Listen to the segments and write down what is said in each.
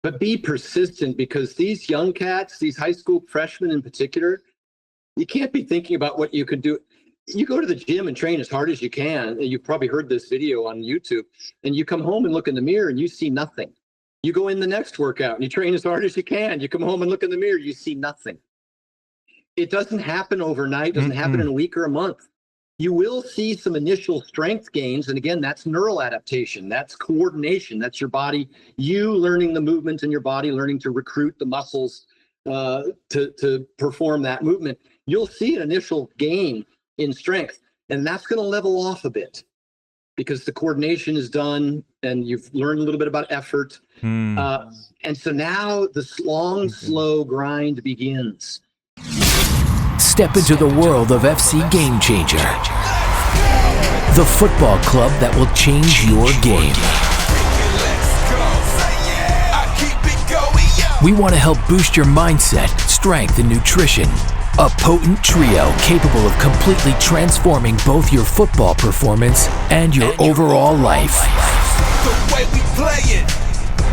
But be persistent, because these young cats, these high school freshmen in particular, you can't be thinking about what you could do. You go to the gym and train as hard as you can. And you've probably heard this video on YouTube, and you come home and look in the mirror and you see nothing. You go in the next workout and you train as hard as you can. You come home and look in the mirror, you see nothing. It doesn't happen overnight. It doesn't happen in a week or a month. You will see some initial strength gains. And again, that's neural adaptation. That's coordination. That's your body, you learning the movement in your body, learning to recruit the muscles to perform that movement. You'll see an initial gain in strength, and that's going to level off a bit because the coordination is done and you've learned a little bit about effort. And so now this long, slow grind begins. Step into the world of FC Game Changer, the football club that will change your game. We want to help boost your mindset, strength, and nutrition. A potent trio capable of completely transforming both your football performance and your overall life. The way we play it,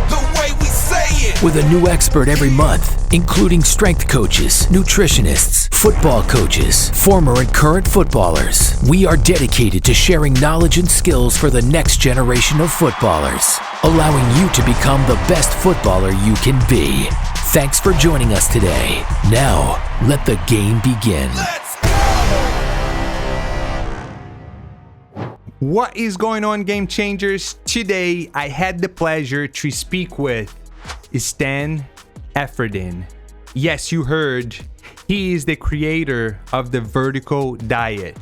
the way we say it. With a new expert every month, including strength coaches, nutritionists, football coaches, former and current footballers. We are dedicated to sharing knowledge and skills for the next generation of footballers, allowing you to become the best footballer you can be. Thanks for joining us today. Now, let the game begin. What is going on, Game Changers? Today, I had the pleasure to speak with Stan Efferding. Yes, you heard. He is the creator of the Vertical Diet.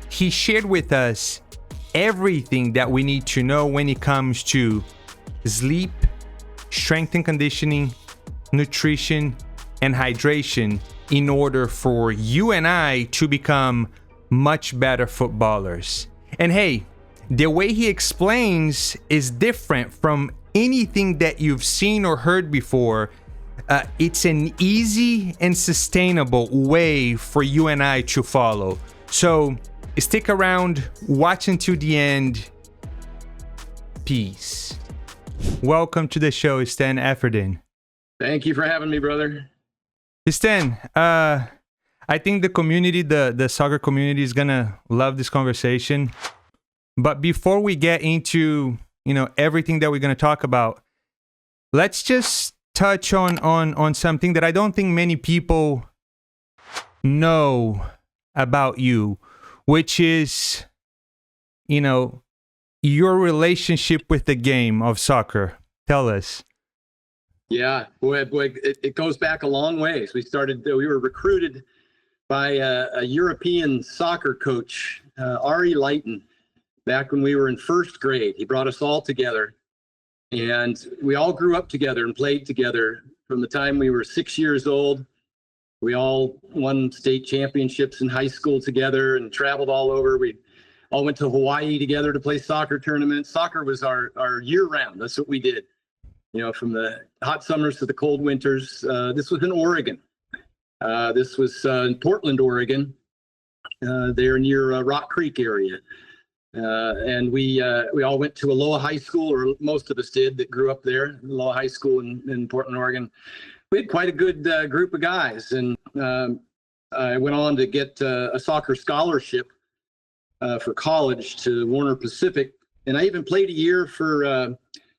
He shared with us everything that we need to know when it comes to sleep, strength and conditioning, nutrition, and hydration in order for you and I to become much better footballers. And hey, the way he explains is different from anything that you've seen or heard before. It's an easy and sustainable way for you and I to follow. So stick around, watch until the end. Peace. Welcome to the show, Stan Efferding. Thank you for having me, brother. Stan, I think the community, the soccer community, is gonna love this conversation. But before we get into, everything that we're gonna talk about, let's just touch on something that I don't think many people know about you, which is, your relationship with the game of soccer. Tell us. Yeah, boy, it goes back a long ways. We were recruited by a European soccer coach, Ari Leighton, back when we were in first grade. He brought us all together, and we all grew up together and played together from the time we were 6 years old. We all won state championships in high school together and traveled all over. We all went to Hawaii together to play soccer tournaments. Soccer was our year round. That's what we did. From the hot summers to the cold winters. This was in Oregon. This was in Portland, Oregon. There near Rock Creek area. And we all went to Aloha High School, or most of us did that grew up there, Aloha High School in Portland, Oregon. We had quite a good group of guys. And I went on to get a soccer scholarship for college to Warner Pacific. And I even played a year for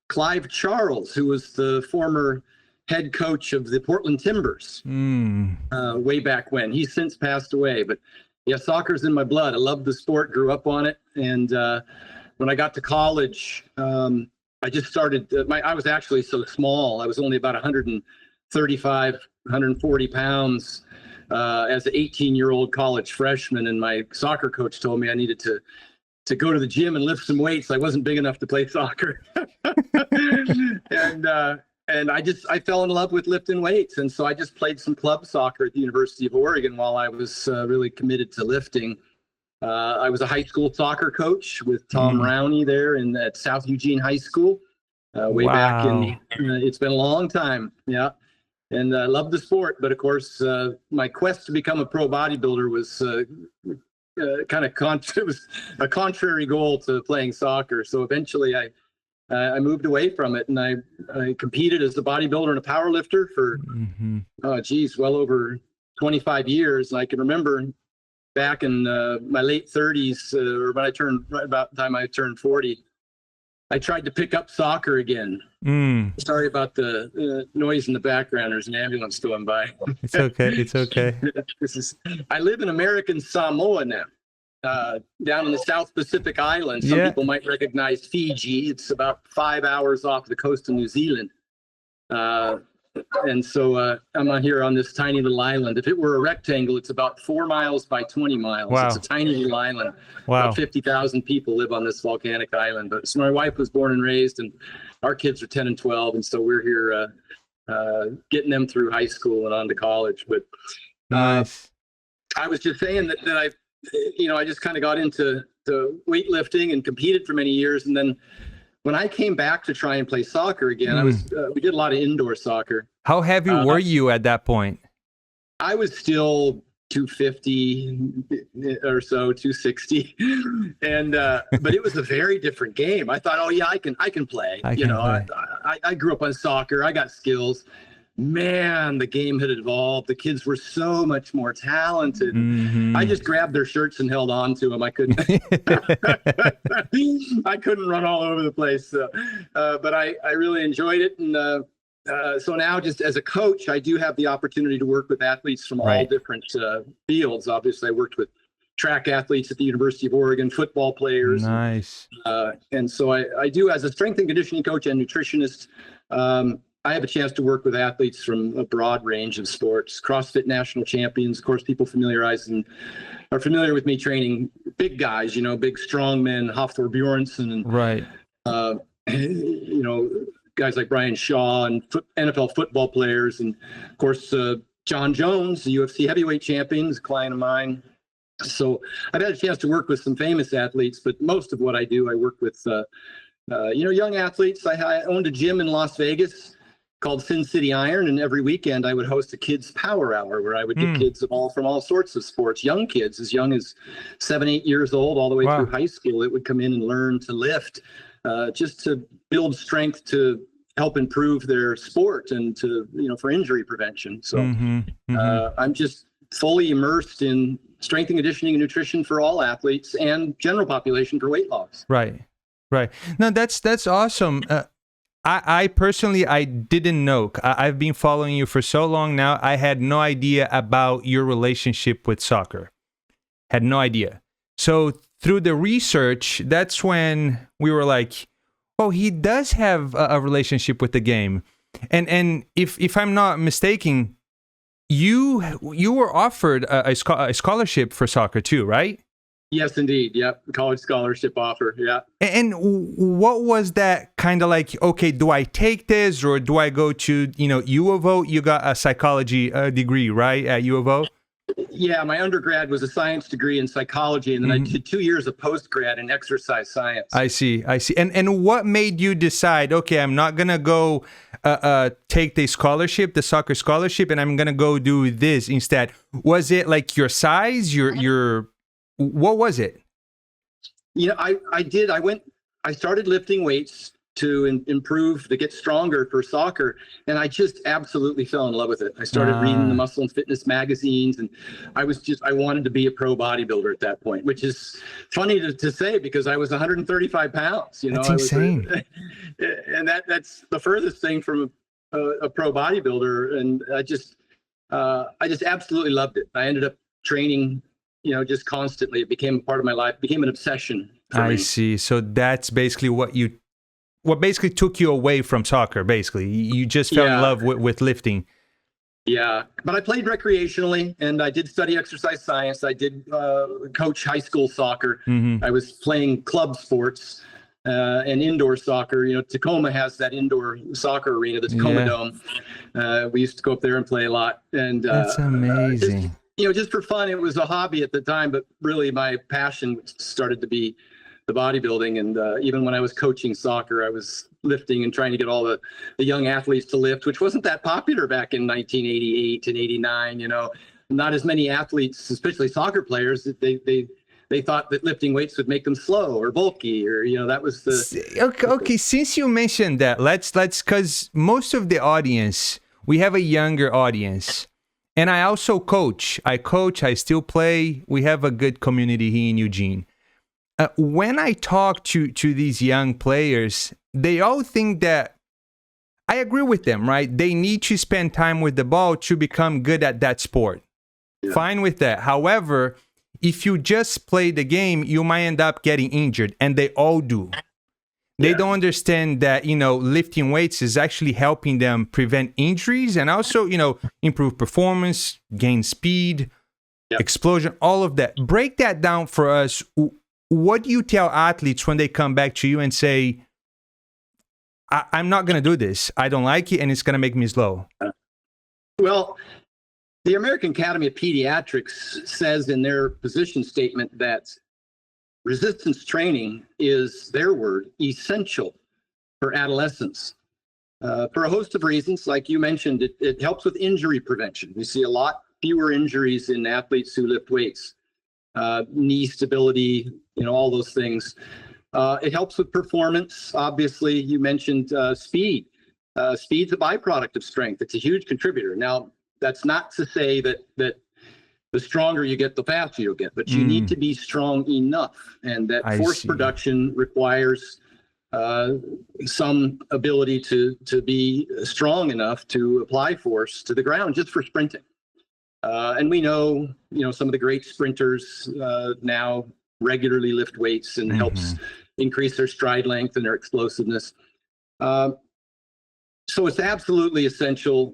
Clive Charles, who was the former head coach of the Portland Timbers way back when. He's since passed away, but yeah, soccer's in my blood. I love the sport, grew up on it. And when I got to college, I just started, I was actually so small. I was only about 135, 140 pounds as an 18-year-old college freshman. And my soccer coach told me I needed to go to the gym and lift some weights. I wasn't big enough to play soccer. And I fell in love with lifting weights. And so I just played some club soccer at the University of Oregon while I was really committed to lifting. I was a high school soccer coach with Tom Rowney there at South Eugene High School way back in, it's been a long time. Yeah. And I love the sport, but of course, my quest to become a pro bodybuilder was it was a contrary goal to playing soccer. So eventually I I moved away from it, and I competed as a bodybuilder and a power lifter for, well over 25 years. And I can remember back in my late 30s, or when I turned, right about the time I turned 40, I tried to pick up soccer again. Sorry about the noise in the background. There's an ambulance going by. It's okay. It's okay. I live in American Samoa now, down in the South Pacific Islands. Some people might recognize Fiji. It's about 5 hours off the coast of New Zealand. And so I'm out here on this tiny little island. If it were a rectangle, it's about 4 miles by 20 miles. Wow. It's a tiny little island. Wow. About 50,000 people live on this volcanic island. But so my wife was born and raised, and our kids are 10 and 12. And so we're here getting them through high school and on to college. But Nice. I was just saying that I just kind of got into weightlifting and competed for many years. And then when I came back to try and play soccer again, we did a lot of indoor soccer. How heavy were you at that point? I was still 250 or so, 260, and but it was a very different game. I thought, oh yeah, I can play. I grew up on soccer. I got skills. Man, the game had evolved. The kids were so much more talented. I just grabbed their shirts and held on to them. I couldn't. I couldn't run all over the place. So, but I really enjoyed it, and so now, just as a coach, I do have the opportunity to work with athletes from all different fields. Obviously, I worked with track athletes at the University of Oregon, football players. Nice. And so I do, as a strength and conditioning coach and nutritionist, I have a chance to work with athletes from a broad range of sports, CrossFit national champions. Of course, people are familiar with me training big guys, big strong men, Hafthor Bjornsson, and, guys like Brian Shaw and NFL football players. And of course, John Jones, the UFC heavyweight champion, is a client of mine. So I've had a chance to work with some famous athletes, but most of what I do, I work with, young athletes. I owned a gym in Las Vegas called Sin City Iron, and every weekend I would host a kids power hour where I would get kids from all sorts of sports, young kids as young as 7, 8 years old, all the way through high school. It would come in and learn to lift, just to build strength to help improve their sport and to, for injury prevention. So I'm just fully immersed in strength and conditioning and nutrition for all athletes and general population for weight loss. Right. No, that's awesome. I personally, I didn't know. I've been following you for so long now. I had no idea about your relationship with soccer. Had no idea. So through the research, that's when we were like, oh, he does have a relationship with the game. And if I'm not mistaken, you were offered a scholarship for soccer too, right? Yes, indeed. Yep. College scholarship offer. Yeah. And what was that kind of like? Okay, do I take this or do I go to, U of O? You got a psychology degree, right? At U of O? Yeah, my undergrad was a science degree in psychology, and then I did 2 years of postgrad in exercise science. I see. And what made you decide, okay, I'm not going to go take the soccer scholarship, and I'm going to go do this instead? Was it like your size, your what was it? I started lifting weights to improve, to get stronger for soccer. And I just absolutely fell in love with it. I started reading the muscle and fitness magazines, and I wanted to be a pro bodybuilder at that point, which is funny to say because I was 135 pounds, That's insane. And that's the furthest thing from a pro bodybuilder. And I just absolutely loved it. I ended up training, just constantly. It became a part of my life, became an obsession for me. I see. So that's basically what basically took you away from soccer, basically. You just fell in love with lifting. Yeah, but I played recreationally, and I did study exercise science. I did coach high school soccer. I was playing club sports and indoor soccer. Tacoma has that indoor soccer arena, the Tacoma Dome. We used to go up there and play a lot. And that's amazing. Just for fun. It was a hobby at the time, but really my passion started to be the bodybuilding. And even when I was coaching soccer, I was lifting and trying to get all the young athletes to lift, which wasn't that popular back in 1988 and 89. Not as many athletes, especially soccer players, they they thought that lifting weights would make them slow or bulky, or that was the. Okay. Since you mentioned that, let's because most of the audience, we have a younger audience, and I also coach. I still play. We have a good community here in Eugene. When I talk to these young players, they all think that I agree with them, right? They need to spend time with the ball to become good at that sport. Yeah. Fine with that. However, if you just play the game, you might end up getting injured, and they all do. They don't understand that, lifting weights is actually helping them prevent injuries and also, improve performance, gain speed, explosion, all of that. Break that down for us. What do you tell athletes when they come back to you and say, I'm not going to do this. I don't like it, and it's going to make me slow? Well, the American Academy of Pediatrics says in their position statement that resistance training is, their word, essential for adolescents for a host of reasons. Like you mentioned, it helps with injury prevention. We see a lot fewer injuries in athletes who lift weights, knee stability, all those things. It helps with performance. Obviously, you mentioned speed. Speed's a byproduct of strength. It's a huge contributor. Now, that's not to say that the stronger you get, the faster you'll get, but you need to be strong enough, and that force production requires some ability to be strong enough to apply force to the ground just for sprinting. And we know, some of the great sprinters now regularly lift weights, and helps increase their stride length and their explosiveness. So it's absolutely essential.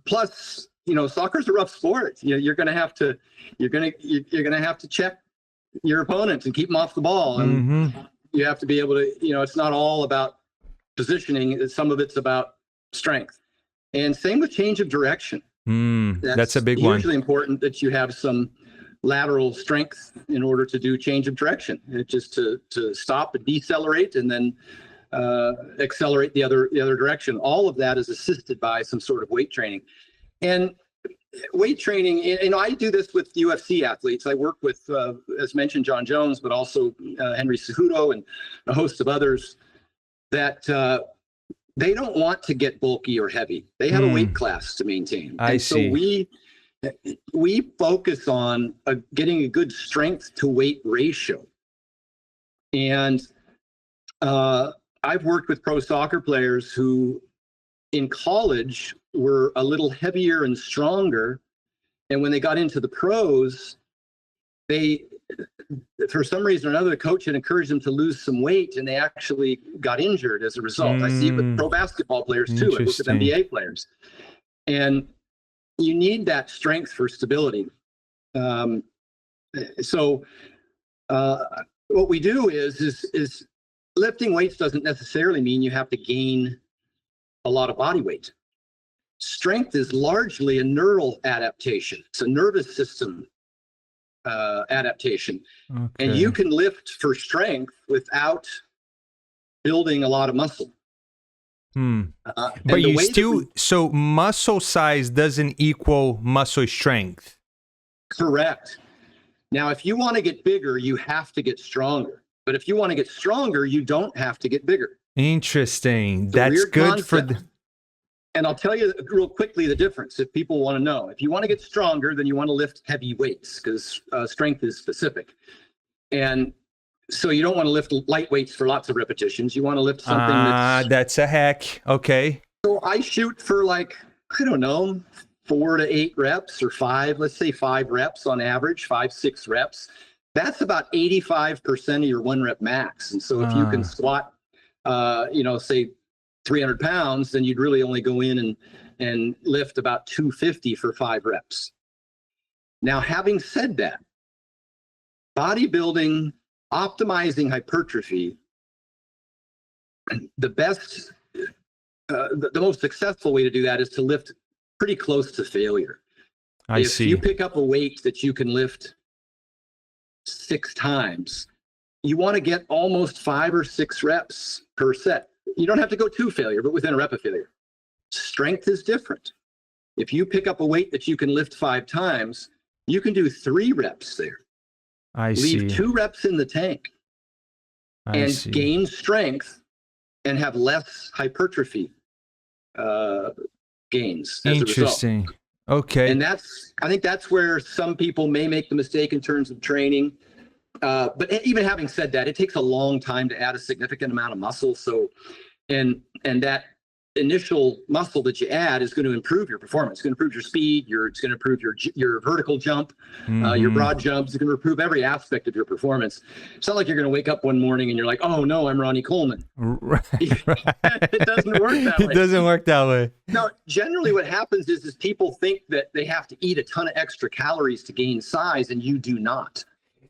Plus, soccer's a rough sport. You're going to have to check your opponent and keep them off the ball, and you have to be able to. It's not all about positioning. Some of it's about strength, and same with change of direction. That's a big one. It's hugely important that you have some lateral strength in order to do change of direction. Just to stop and decelerate, and then accelerate the other direction. All of that is assisted by some sort of weight training. And weight training, I do this with UFC athletes. I work with, as mentioned, John Jones, but also Henry Cejudo and a host of others that they don't want to get bulky or heavy. They have a weight class to maintain. So we focus on getting a good strength to weight ratio. And I've worked with pro soccer players who in college were a little heavier and stronger. And when they got into the pros, they, for some reason or another, the coach had encouraged them to lose some weight, and they actually got injured as a result. I see it with pro basketball players too. I work with NBA players. And you need that strength for stability. So what we do is lifting weights doesn't necessarily mean you have to gain a lot of body weight. Strength is largely a neural adaptation. It's a nervous system adaptation. Okay. And you can lift for strength without building a lot of muscle. But you still, so muscle size doesn't equal muscle strength. Correct. Now, if you want to get bigger, you have to get stronger. But if you want to get stronger, you don't have to get bigger. Interesting. That's good for the... And I'll tell you real quickly the difference if people want to know. If you want to get stronger, then you want to lift heavy weights because strength is specific. And so you don't want to lift light weights for lots of repetitions. You want to lift something that's a hack. Okay. So I shoot for 4 to 8 reps or 5, let's say 5 reps on average, 5-6 reps. That's about 85% of your 1 rep max. And so if you can squat, say 300 pounds, then you'd really only go in and lift about 250 for 5 reps. Now, having said that, bodybuilding, optimizing hypertrophy, the best, the most successful way to do that is to lift pretty close to failure. If you pick up a weight that you can lift 6 times, you want to get almost 5 or 6 reps per set. You don't have to go to failure, but within a rep of failure. Strength is different. If you pick up a weight that you can lift 5 times, you can do 3 reps there. I leave see. 2 reps in the tank, I and see. gain strength and have less hypertrophy gains as a result. Interesting. Okay. And I think that's where some people may make the mistake in terms of training. But even having said that, it takes a long time to add a significant amount of muscle. So, and that initial muscle that you add is going to improve your performance. It's going to improve your speed. It's going to improve your vertical jump, your broad jumps. It's going to improve every aspect of your performance. It's not like you're going to wake up one morning and you're like, oh no, I'm Ronnie Coleman. Right. It doesn't work that way. It doesn't work that way. No, generally what happens is people think that they have to eat a ton of extra calories to gain size, and you do not.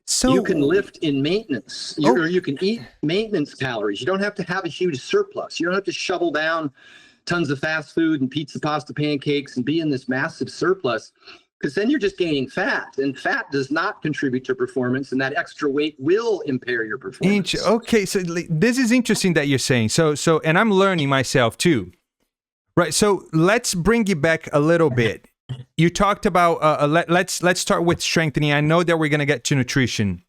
So You can lift in maintenance, or you can eat maintenance calories. You don't have to have a huge surplus. You don't have to shovel down tons of fast food and pizza, pasta, pancakes and be in this massive surplus, because then you're just gaining fat, and fat does not contribute to performance, and that extra weight will impair your performance. Okay, so this is interesting that you're saying. So, and I'm learning myself too. Right. So let's bring it back a little bit. You talked about let's start with strengthening. I know that we're gonna get to nutrition,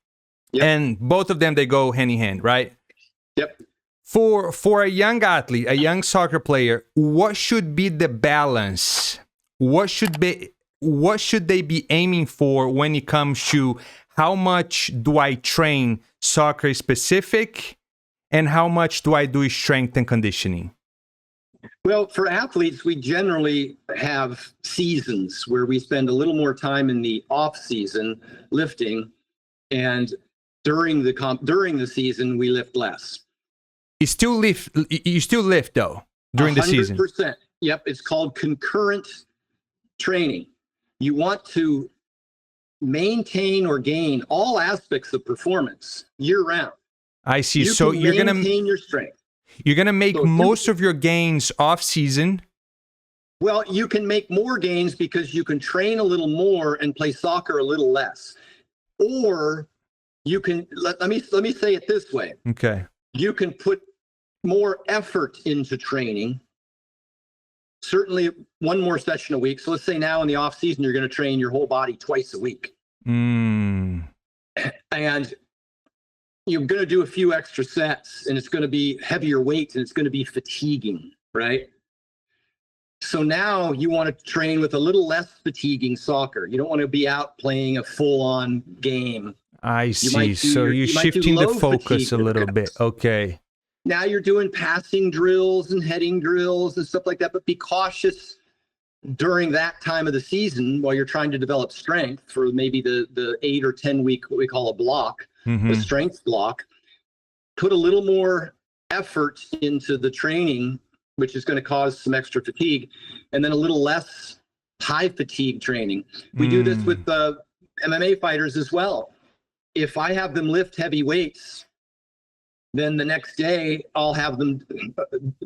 and both of them, they go hand in hand, right? Yep. For a young athlete, a young soccer player, what should be the balance? What should they be aiming for when it comes to how much do I train soccer specific, and how much do I do strength and conditioning? Well, for athletes, we generally have seasons where we spend a little more time in the off season lifting, and during the season we lift less. You still lift though during the season. 100%. Yep, it's called concurrent training. You want to maintain or gain all aspects of performance year round. I see. You So can you're gonna maintain your strength. You're going to make most of your gains off season. Well, you can make more gains because you can train a little more and play soccer a little less. Or you can, let me say it this way. Okay. You can put more effort into training. Certainly one more session a week. So let's say now in the off season, you're going to train your whole body twice a week. And you're going to do a few extra sets, and it's going to be heavier weights, and it's going to be fatiguing, right? So now you want to train with a little less fatiguing soccer. You don't want to be out playing a full-on game. I see. So you're shifting the focus a little bit. Okay. Now you're doing passing drills and heading drills and stuff like that, but be cautious during that time of the season while you're trying to develop strength for maybe the 8 or 10 week, what we call a block. The strength block. Put a little more effort into the training, which is going to cause some extra fatigue, and then a little less high fatigue training. We do this with MMA fighters as well. If I have them lift heavy weights, then the next day I'll have them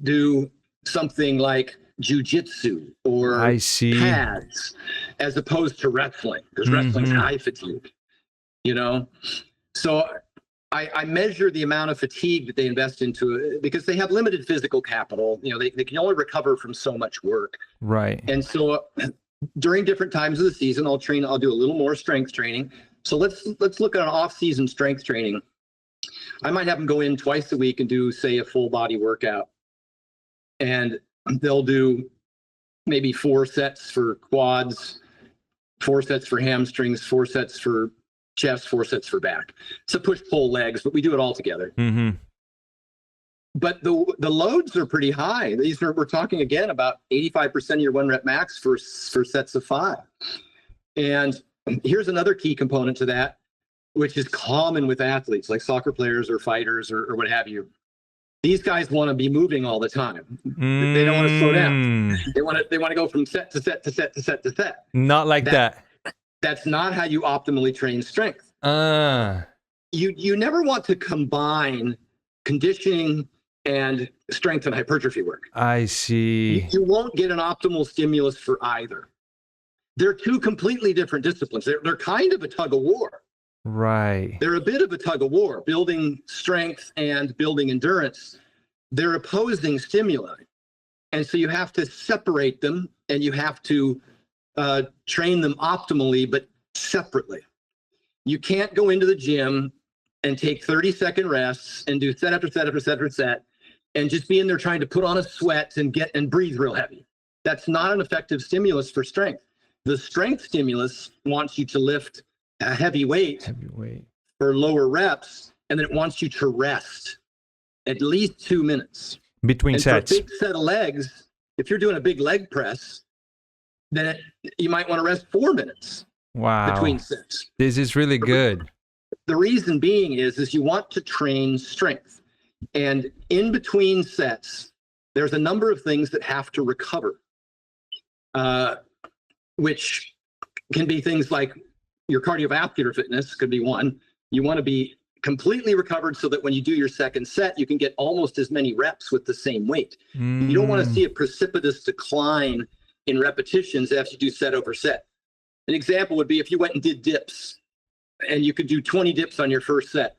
do something like jujitsu or pads, as opposed to wrestling, because wrestling's high fatigue, you know? So I measure the amount of fatigue that they invest into it, because they have limited physical capital. You know, they can only recover from so much work. Right. And so during different times of the season, I'll do a little more strength training. So let's look at an off-season strength training. I might have them go in twice a week and do, say, a full body workout. And they'll do maybe 4 sets for quads, 4 sets for hamstrings, 4 sets for chest, 4 sets for back. It's a push-pull legs, but we do it all together. But the loads are pretty high. We're talking again about 85% of your 1 rep max for sets of 5. And here's another key component to that, which is common with athletes like soccer players or fighters or what have you. These guys want to be moving all the time. They don't want to slow down. They want to go from set to set to set to set to set. Not like that. That's not how you optimally train strength. You never want to combine conditioning and strength and hypertrophy work. I see. You won't get an optimal stimulus for either. They're 2 completely different disciplines. They're kind of a tug of war. Right. They're a bit of a tug of war, building strength and building endurance. They're opposing stimuli. And so you have to separate them, and you have to train them optimally, but separately. You can't go into the gym and take 30-second rests and do set after set after set after set and just be in there trying to put on a sweat and breathe real heavy. That's not an effective stimulus for strength. The strength stimulus wants you to lift a heavy weight for lower reps, and then it wants you to rest at least 2 minutes. Between sets. For a big set of legs, if you're doing a big leg press, then you might want to rest 4 minutes between sets. This is really good. The reason being is you want to train strength. And in between sets, there's a number of things that have to recover, which can be things like your cardiovascular fitness could be one. You want to be completely recovered so that when you do your second set, you can get almost as many reps with the same weight. You don't want to see a precipitous decline in repetitions after you do set over set. An example would be if you went and did dips and you could do 20 dips on your first set.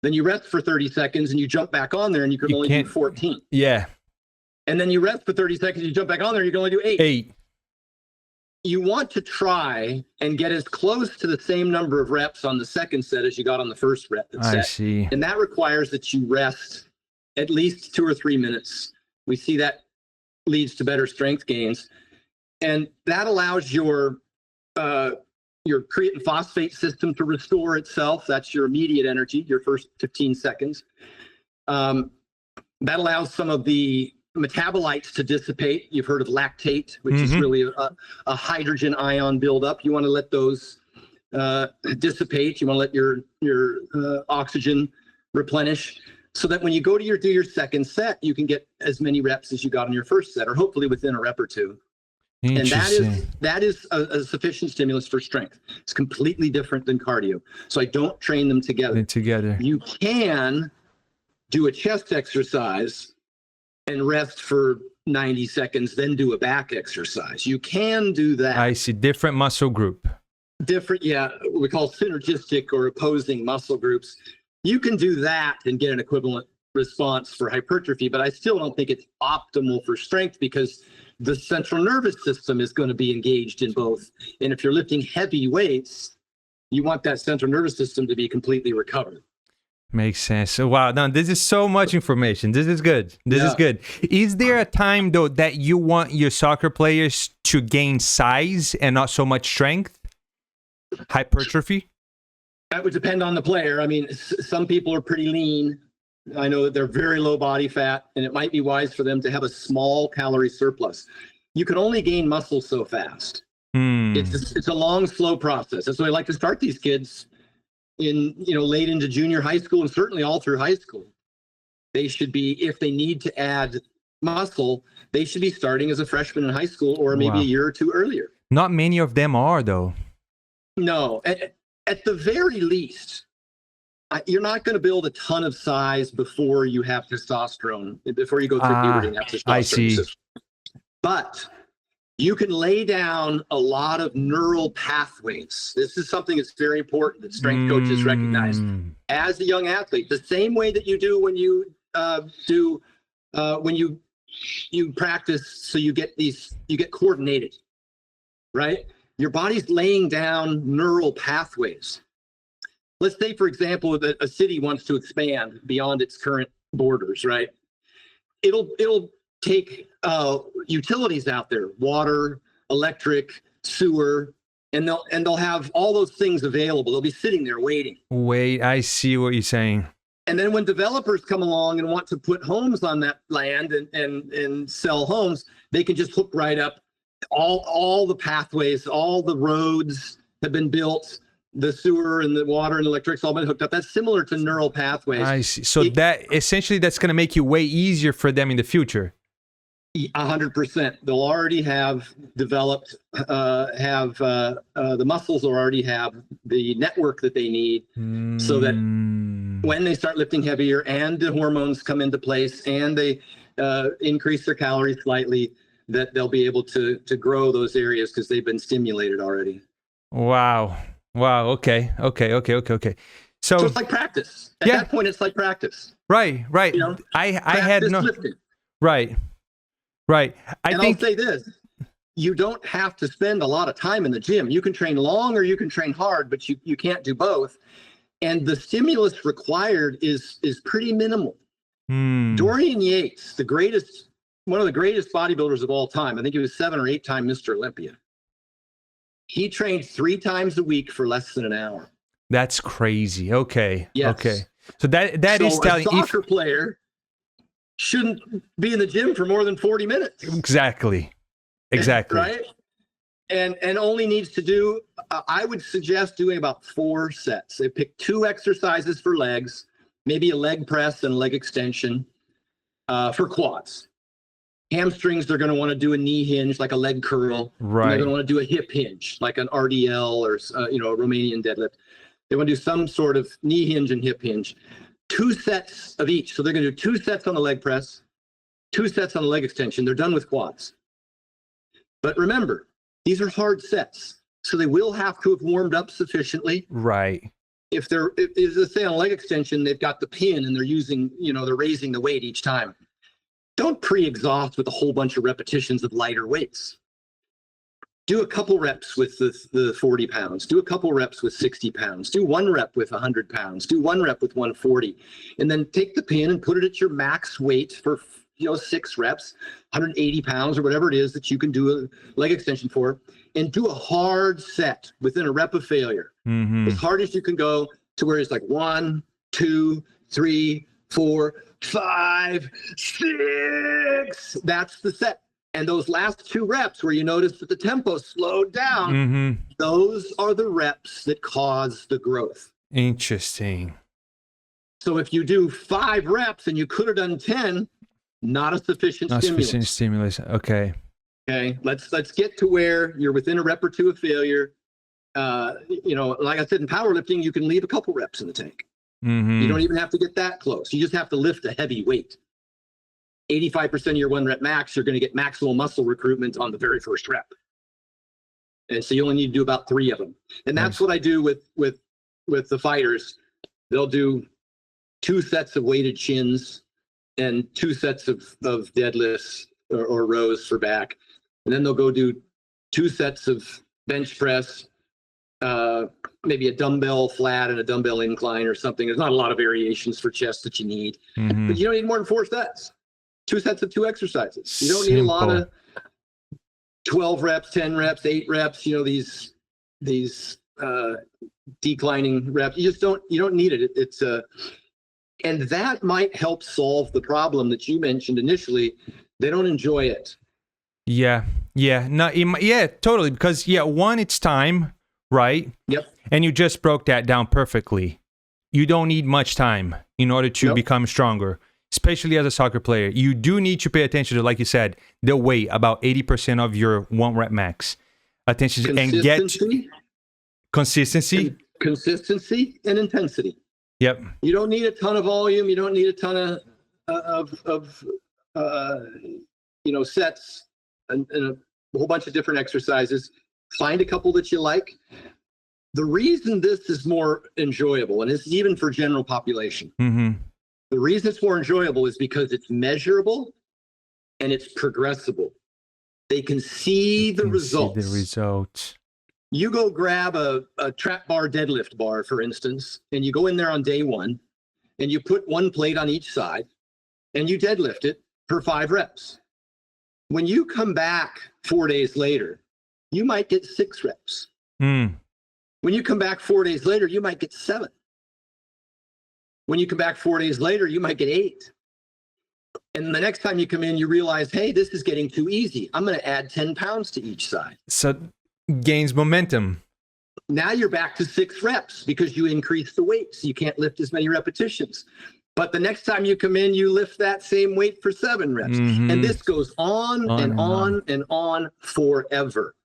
Then you rest for 30 seconds and you jump back on there and you can only do 14. Yeah. And then you rest for 30 seconds, you jump back on there, you can only do 8. You want to try and get as close to the same number of reps on the second set as you got on the first set. I see. And that requires that you rest at least 2 or 3 minutes. We see that leads to better strength gains. And that allows your creatine phosphate system to restore itself. That's your immediate energy, your first 15 seconds. That allows some of the metabolites to dissipate. You've heard of lactate, which is really a hydrogen ion buildup. You want to let those dissipate. You want to let your oxygen replenish so that when you go to do your second set, you can get as many reps as you got in your first set, or hopefully within a rep or two. And that is a sufficient stimulus for strength. It's completely different than cardio. So I don't train them together. You can do a chest exercise and rest for 90 seconds, then do a back exercise. You can do that. I see. Different muscle group. Different, yeah. What we call synergistic or opposing muscle groups. You can do that and get an equivalent response for hypertrophy, but I still don't think it's optimal for strength because the central nervous system is going to be engaged in both. And if you're lifting heavy weights, you want that central nervous system to be completely recovered. Makes sense. So, wow, now this is so much information. This is good. This is good. Is there a time, though, that you want your soccer players to gain size and not so much strength? Hypertrophy? That would depend on the player. I mean, some people are pretty lean. I know that they're very low body fat, and it might be wise for them to have a small calorie surplus. You can only gain muscle so fast. It's a long, slow process. That's why I like to start these kids in, late into junior high school and certainly all through high school. They should be, if they need to add muscle, they should be starting as a freshman in high school or maybe a year or two earlier. Not many of them are, though. No, at the very least, you're not going to build a ton of size before you have testosterone, before you go through puberty and have testosterone. I see. But you can lay down a lot of neural pathways. This is something that's very important that strength coaches recognize. As a young athlete, the same way that you do when you you practice, so you get coordinated, right? Your body's laying down neural pathways. Let's say, for example, that a city wants to expand beyond its current borders, right? It'll take utilities out there, water, electric, sewer, and they'll have all those things available. They'll be sitting there waiting. Wait, I see what you're saying. And then when developers come along and want to put homes on that land and sell homes, they can just hook right up. All the pathways, all the roads have been built. The sewer and the water and electric's all been hooked up. That's similar to neural pathways. I see. So that essentially that's going to make it way easier for them in the future. 100%. They'll already have developed, the muscles will already have the network that they need so that when they start lifting heavier and the hormones come into place and they increase their calories slightly, that they'll be able to grow those areas because they've been stimulated already. Wow. Okay. So it's like practice. At that point, it's like practice. Right. I had no. Lifting. Right. I think. I'll say this: you don't have to spend a lot of time in the gym. You can train long or you can train hard, but you can't do both. And the stimulus required is pretty minimal. Dorian Yates, one of the greatest bodybuilders of all time, I think he was 7 or 8 time Mr. Olympia. He trained 3 times a week for less than an hour. That's crazy. Okay. Yes. Okay. So that is telling a soccer player shouldn't be in the gym for more than 40 minutes. Exactly. Right? And only needs to do, I would suggest doing about 4 sets. They pick 2 exercises for legs, maybe a leg press and leg extension for quads. Hamstrings, they're going to want to do a knee hinge, like a leg curl. Right. And they're going to want to do a hip hinge, like an RDL or a Romanian deadlift. They want to do some sort of knee hinge and hip hinge. 2 sets of each. So they're going to do 2 sets on the leg press, 2 sets on the leg extension. They're done with quads. But remember, these are hard sets. So they will have to have warmed up sufficiently. Right. If let's say on a leg extension, they've got the pin and they're using, they're raising the weight each time. Don't pre-exhaust with a whole bunch of repetitions of lighter weights. Do a couple reps with the 40 pounds. Do a couple reps with 60 pounds. Do 1 rep with 100 pounds. Do 1 rep with 140. And then take the pin and put it at your max weight for 6 reps, 180 pounds or whatever it is that you can do a leg extension for. And do a hard set within a rep of failure. As hard as you can go to where it's like 1, 2, 3, 4, 5, 6. That's the set. And those last 2 reps where you notice that the tempo slowed down, those are the reps that cause the growth. Interesting. So if you do 5 reps and you could have done 10, not a sufficient stimulus. Okay. Okay. Let's get to where you're within a rep or 2 of failure. Like I said, in powerlifting, you can leave a couple reps in the tank. You don't even have to get that close. You just have to lift a heavy weight. 85% of your 1 rep max, you're going to get maximal muscle recruitment on the very first rep. And so you only need to do about 3 of them. And that's what I do with the fighters. They'll do 2 sets of weighted chins and 2 sets of deadlifts or rows for back. And then they'll go do 2 sets of bench press, maybe a dumbbell flat and a dumbbell incline or something. There's not a lot of variations for chest that you need, but you don't need more than 4 sets. 2 sets of 2 exercises. You don't need a lot of 12 reps, 10 reps, 8 reps, these declining reps. You don't need it. And that might help solve the problem that you mentioned initially. They don't enjoy it. Yeah. No, totally. Because 1, it's time, right? Yep. And you just broke that down perfectly. You don't need much time in order to become stronger, especially as a soccer player. You do need to pay attention to, like you said, the weight, about 80% of your 1 rep max. Attention and get consistency. Consistency and intensity. Yep. You don't need a ton of volume. You don't need a ton of sets and a whole bunch of different exercises. Find a couple that you like. The reason this is more enjoyable, and this is even for general population, the reason it's more enjoyable is because it's measurable and it's progressible. They can see the results. You go grab a trap bar deadlift bar, for instance, and you go in there on day 1 and you put 1 plate on each side and you deadlift it for 5 reps. When you come back 4 days later, you might get 6 reps. When you come back 4 days later, you might get 7. When you come back 4 days later, you might get 8. And the next time you come in, you realize, hey, this is getting too easy. I'm going to add 10 pounds to each side. So gains momentum. Now you're back to 6 reps because you increase the weight. So you can't lift as many repetitions. But the next time you come in, you lift that same weight for 7 reps. And this goes on and on forever.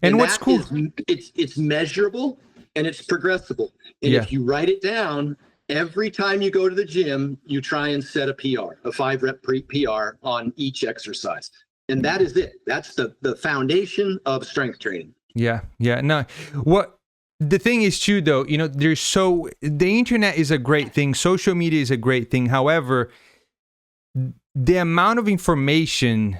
And what's cool? It's measurable and it's progressible. And if you write it down, every time you go to the gym, you try and set a PR, a 5 rep PR on each exercise. And that is it. That's the foundation of strength training. Yeah. No, what the thing is too, though, the internet is a great thing. Social media is a great thing. However, the amount of information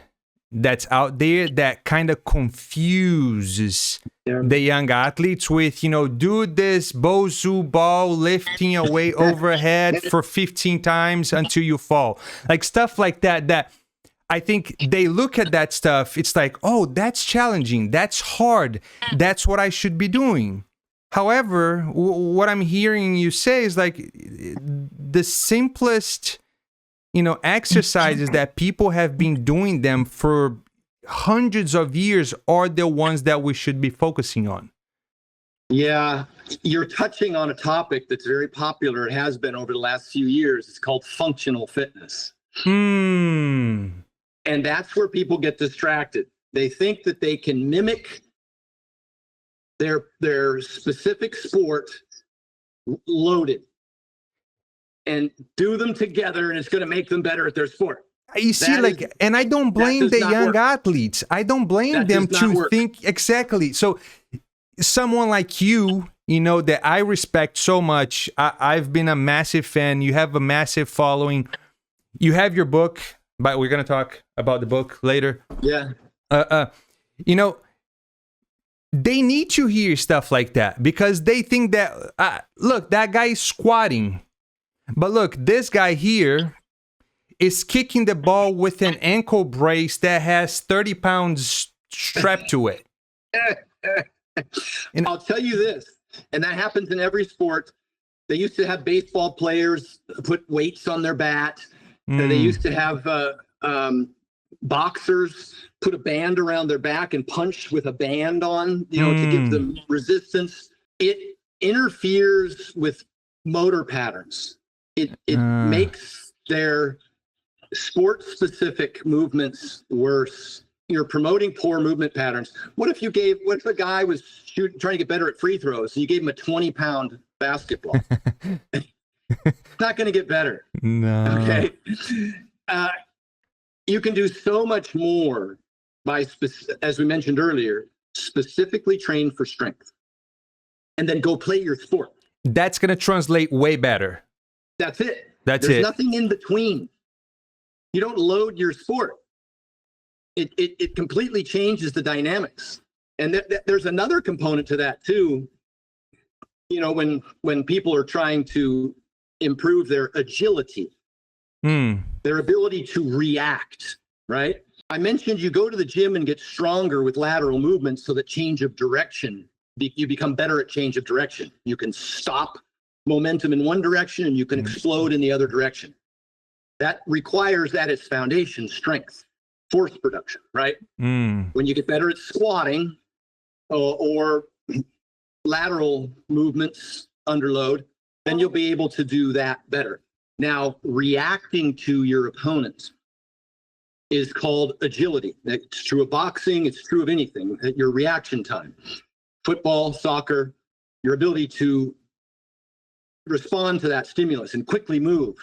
that's out there that kind of confuses the young athletes with, do this Bozu ball lifting away overhead for 15 times until you fall. Like stuff like that I think they look at that stuff. It's like, oh, that's challenging. That's hard. That's what I should be doing. However, what I'm hearing you say is like the simplest, exercises that people have been doing them for hundreds of years are the ones that we should be focusing on. Yeah, you're touching on a topic that's very popular. It has been over the last few years. It's called functional fitness. And that's where people get distracted. They think that they can mimic their specific sport loaded and do them together, and it's going to make them better at their sport. You see, and I don't blame the young athletes. I don't blame them to think exactly. So someone like you, that I respect so much, I've been a massive fan. You have a massive following. You have your book, but we're going to talk about the book later. Yeah. They need to hear stuff like that because they think that, look, that guy is squatting. But look, this guy here is kicking the ball with an ankle brace that has 30 pounds strapped to it. And I'll tell you this, and that happens in every sport. They used to have baseball players put weights on their bat. They used to have boxers put a band around their back and punch with a band on, to give them resistance. It interferes with motor patterns. It makes their sport-specific movements worse. You're promoting poor movement patterns. What if a guy was trying to get better at free throws, and you gave him a 20-pound basketball? It's not going to get better. No. Okay. You can do so much more by, as we mentioned earlier, specifically train for strength, and then go play your sport. That's going to translate way better. That's it. There's nothing in between. You don't load your sport. It completely changes the dynamics. And there's another component to that too. When people are trying to improve their agility, their ability to react, right? I mentioned you go to the gym and get stronger with lateral movements so that change of direction, you become better at change of direction. You can stop momentum in one direction and you can explode in the other direction. That requires at its foundation strength, force production, right? When you get better at squatting or lateral movements under load, then you'll be able to do that better. Now, reacting to your opponent is called agility. It's true of boxing, it's true of anything, your reaction time. Football, soccer, your ability to respond to that stimulus and quickly move.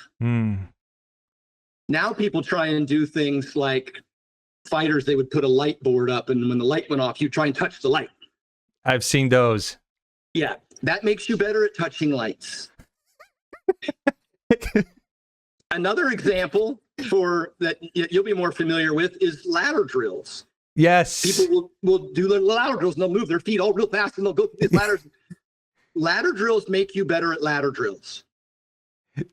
Now people try and do things like fighters, they would put a light board up, and when the light went off, you try and touch the light. I've seen those. Yeah, that makes you better at touching lights. Another example for that you'll be more familiar with is ladder drills. Yes. People will do the ladder drills and they'll move their feet all real fast and they'll go through these ladders. Ladder drills make you better at ladder drills.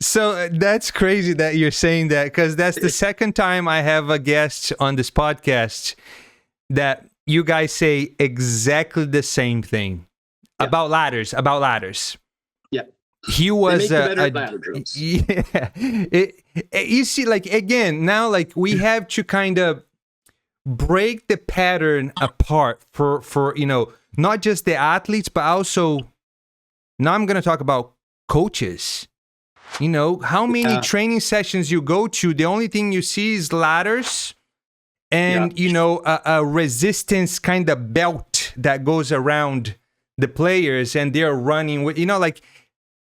So that's crazy that you're saying that, because that's the second time I have a guest on this podcast that you guys say exactly the same thing about ladders. Yeah. He was ladder drills. Yeah. You see, like, again, now, like, we have to kind of break the pattern apart for not just the athletes, but also, now I'm going to talk about coaches. How many training sessions you go to, the only thing you see is ladders and, a resistance kind of belt that goes around the players, and they're running with,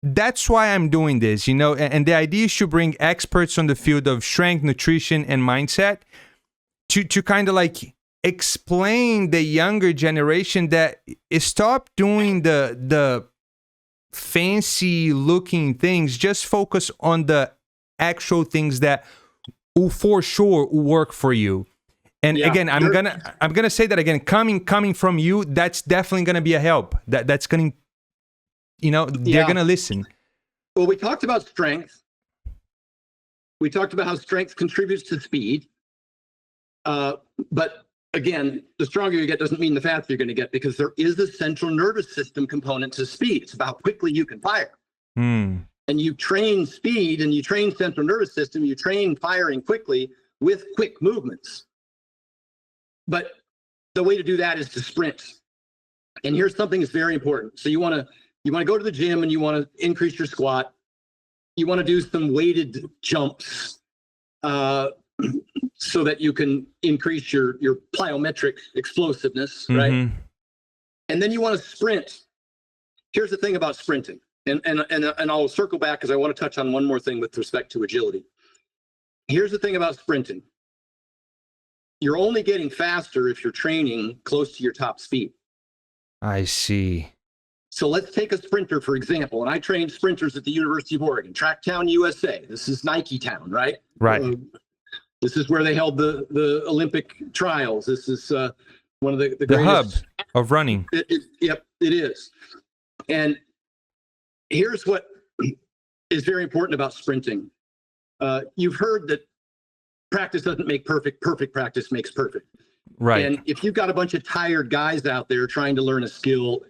that's why I'm doing this, and the idea is to bring experts on the field of strength, nutrition, and mindset to kind of like explain the younger generation that stop doing the fancy looking things, just focus on the actual things that will for sure work for you. And Yeah, again, I'm gonna say that again. Coming from you, that's definitely gonna be a help. That's gonna, they're gonna listen. Well, we talked about strength. We talked about how strength contributes to speed. But again, the stronger you get doesn't mean the faster you're going to get, because there is a central nervous system component to speed. It's about how quickly you can fire. And you train speed and you train central nervous system, you train firing quickly with quick movements. But the way to do that is to sprint. And here's something that's very important. So you want to go to the gym and you want to increase your squat. You want to do some weighted jumps so that you can increase your plyometric explosiveness, right? And then you want to sprint. Here's the thing about sprinting. And I'll circle back because I want to touch on one more thing with respect to agility. Here's the thing about sprinting. You're only getting faster if you're training close to your top speed. I see. So let's take a sprinter, for example. And I trained sprinters at the University of Oregon, Tracktown, USA. This is Nike Town, right? Right. This is where they held the Olympic trials. This is one of the The greatest hub of running. Yep, it is. And here's what is very important about sprinting. You've heard that practice doesn't make perfect. Perfect practice makes perfect. Right. And if you've got a bunch of tired guys out there trying to learn a skill,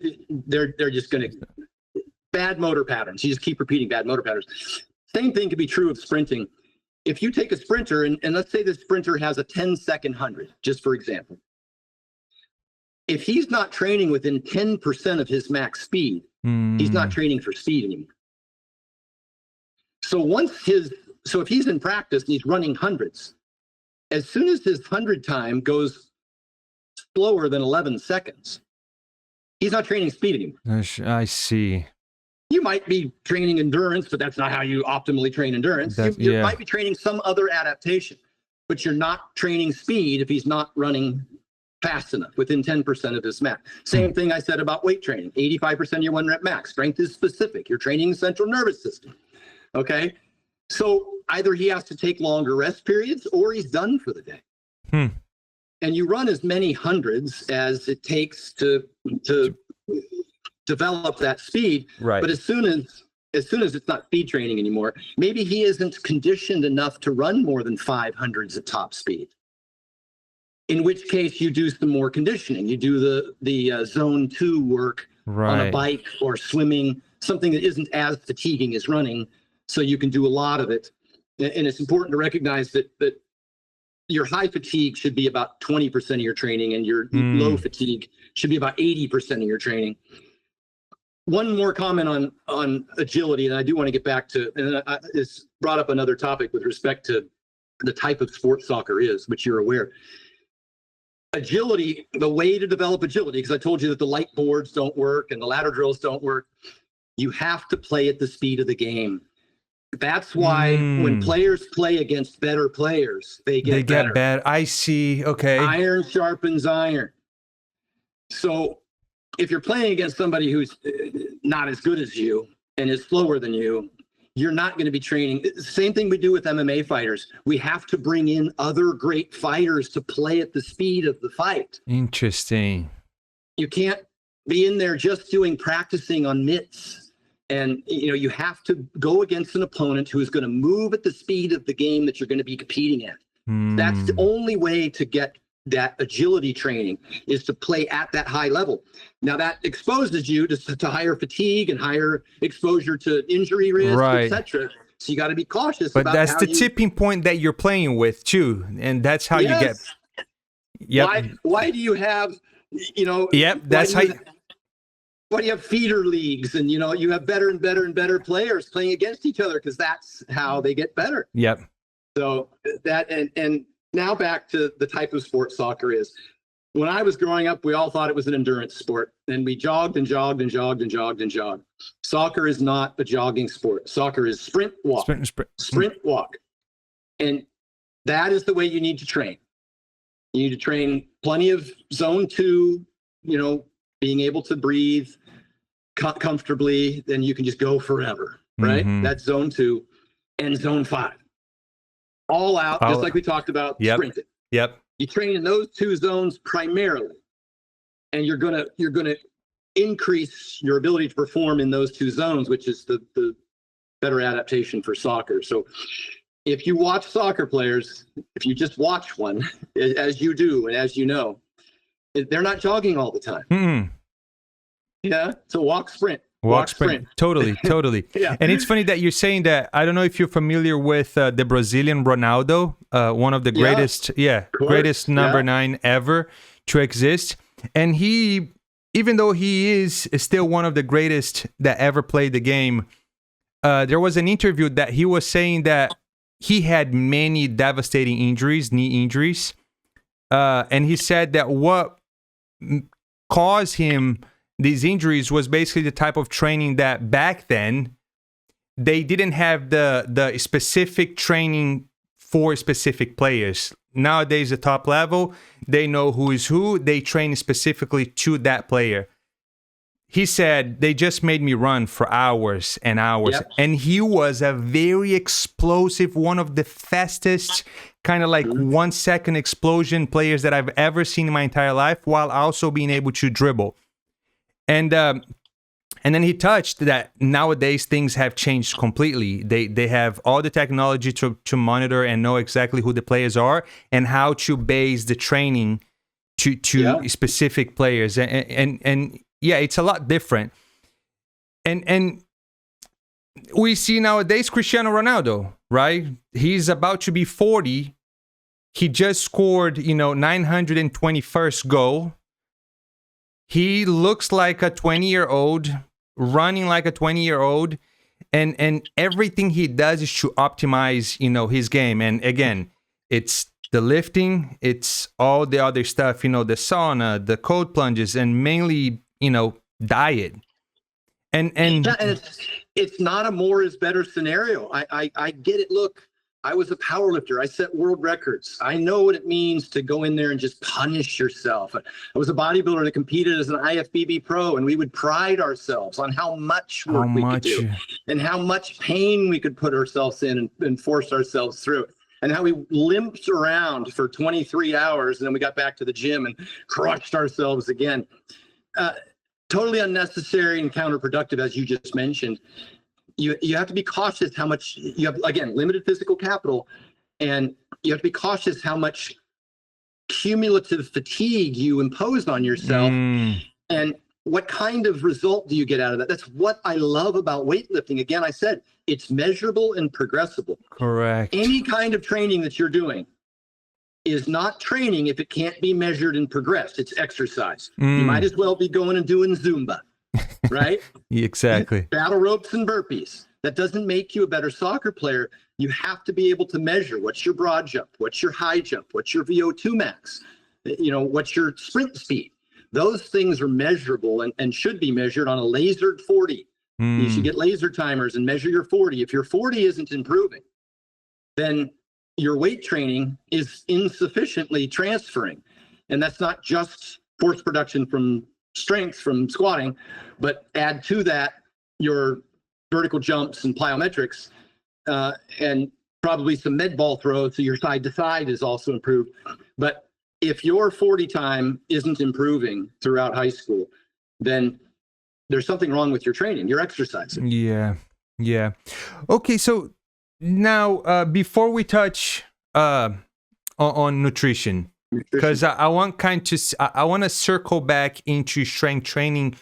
they're just going to bad motor patterns. You just keep repeating bad motor patterns. Same thing could be true of sprinting. If you take a sprinter and let's say the sprinter has a 10-second 100, just for example. If he's not training within 10% of his max speed, he's not training for speed anymore. So if he's in practice and he's running hundreds, as soon as his 100 time goes slower than 11 seconds, he's not training speed anymore. I see. You might be training endurance, but that's not how you optimally train endurance. You might be training some other adaptation, but you're not training speed if he's not running fast enough within 10% of his max. Same thing I said about weight training. 85% of your 1 rep max. Strength is specific. You're training the central nervous system. Okay? So either he has to take longer rest periods or he's done for the day. And you run as many hundreds as it takes to develop that speed. Right. But as soon as it's not speed training anymore, maybe he isn't conditioned enough to run more than 500s at top speed. In which case you do some more conditioning. You do the zone 2 work on a bike or swimming, something that isn't as fatiguing as running, so you can do a lot of it. And it's important to recognize that your high fatigue should be about 20% of your training, and your low fatigue should be about 80% of your training. One more comment on agility, and I do want to get back to, and it's brought up another topic with respect to the type of sport soccer is, which you're aware. Agility, the way to develop agility, because I told you that the light boards don't work and the ladder drills don't work, you have to play at the speed of the game. That's why when players play against better players, they get better. I see. Okay. Iron sharpens iron. So if you're playing against somebody who's not as good as you and is slower than you, you're not going to be training. Same thing we do with MMA fighters. We have to bring in other great fighters to play at the speed of the fight. Interesting. You can't be in there just practicing on mitts. And, you have to go against an opponent who is going to move at the speed of the game that you're going to be competing at. That's the only way to get that agility training, is to play at that high level. Now that exposes you to higher fatigue and higher exposure to injury risk, etc. So you got to be cautious. But that's the tipping point that you're playing with too, and that's how you get. Yep. Why do you have, Yep. That's how. Why do you have feeder leagues, and you have better and better and better players playing against each other, because that's how they get better. Yep. So that and now back to the type of sport soccer is. When I was growing up, we all thought it was an endurance sport, and we jogged and jogged and jogged and jogged and jogged. Soccer is not a jogging sport. Soccer is sprint, walk, sprint, walk. And that is the way you need to train. You need to train plenty of zone 2, being able to breathe comfortably, then you can just go forever, right? That's zone 2. And zone 5. All out, just like we talked about sprinting. Yep. You train in those two zones primarily, and you're gonna increase your ability to perform in those two zones, which is the better adaptation for soccer. So if you watch soccer players, if you just watch one, as you do and as you know, they're not jogging all the time. Mm-mm. Yeah, so walk, sprint. Totally. Yeah. And it's funny that you're saying that. I don't know if you're familiar with the Brazilian Ronaldo, one of the greatest, greatest number 9 ever to exist. And he, even though he is still one of the greatest that ever played the game, there was an interview that he was saying that he had many devastating injuries, knee injuries. And he said that what caused him these injuries was basically the type of training that back then they didn't have the specific training for specific players. Nowadays, the top level, they know who is who. They train specifically to that player. He said, they just made me run for hours and hours. Yep. And he was a very explosive, one of the fastest, kind of like 1 second explosion players that I've ever seen in my entire life, while also being able to dribble. And then he touched that nowadays things have changed completely. They have all the technology to monitor and know exactly who the players are and how to base the training to specific players. And yeah, it's a lot different. And we see nowadays Cristiano Ronaldo, right? He's about to be 40. He just scored, 921st goal. He looks like a 20-year-old, running like a 20-year-old, and everything he does is to optimize, his game. And again, it's the lifting, it's all the other stuff, the sauna, the cold plunges, and mainly, diet. And it's not a more is better scenario. I get it. Look, I was a power lifter. I set world records. I know what it means to go in there and just punish yourself. I was a bodybuilder that competed as an IFBB pro, and we would pride ourselves on how much work we could do and how much pain we could put ourselves in and force ourselves through it. And how we limped around for 23 hours, and then we got back to the gym and crushed ourselves again. Totally unnecessary and counterproductive, as you just mentioned. You have to be cautious how much you have, again, limited physical capital, and you have to be cautious how much cumulative fatigue you impose on yourself and what kind of result do you get out of that. That's what I love about weightlifting. Again, I said it's measurable and progressible. Correct. Any kind of training that you're doing is not training if it can't be measured and progressed. It's exercise. You might as well be going and doing Zumba. Right? Exactly. Battle ropes and burpees. That doesn't make you a better soccer player. You have to be able to measure what's your broad jump, what's your high jump, what's your VO2 max, what's your sprint speed. Those things are measurable and should be measured on a lasered 40. You should get laser timers and measure your 40. If your 40 isn't improving, then your weight training is insufficiently transferring. And that's not just force production from strength from squatting, but add to that your vertical jumps and plyometrics, and probably some med ball throws, so your side to side is also improved. But if your 40 time isn't improving throughout high school, then there's something wrong with your training, your exercise. Yeah. Okay, so now before we touch on nutrition, because I want to circle back into strength training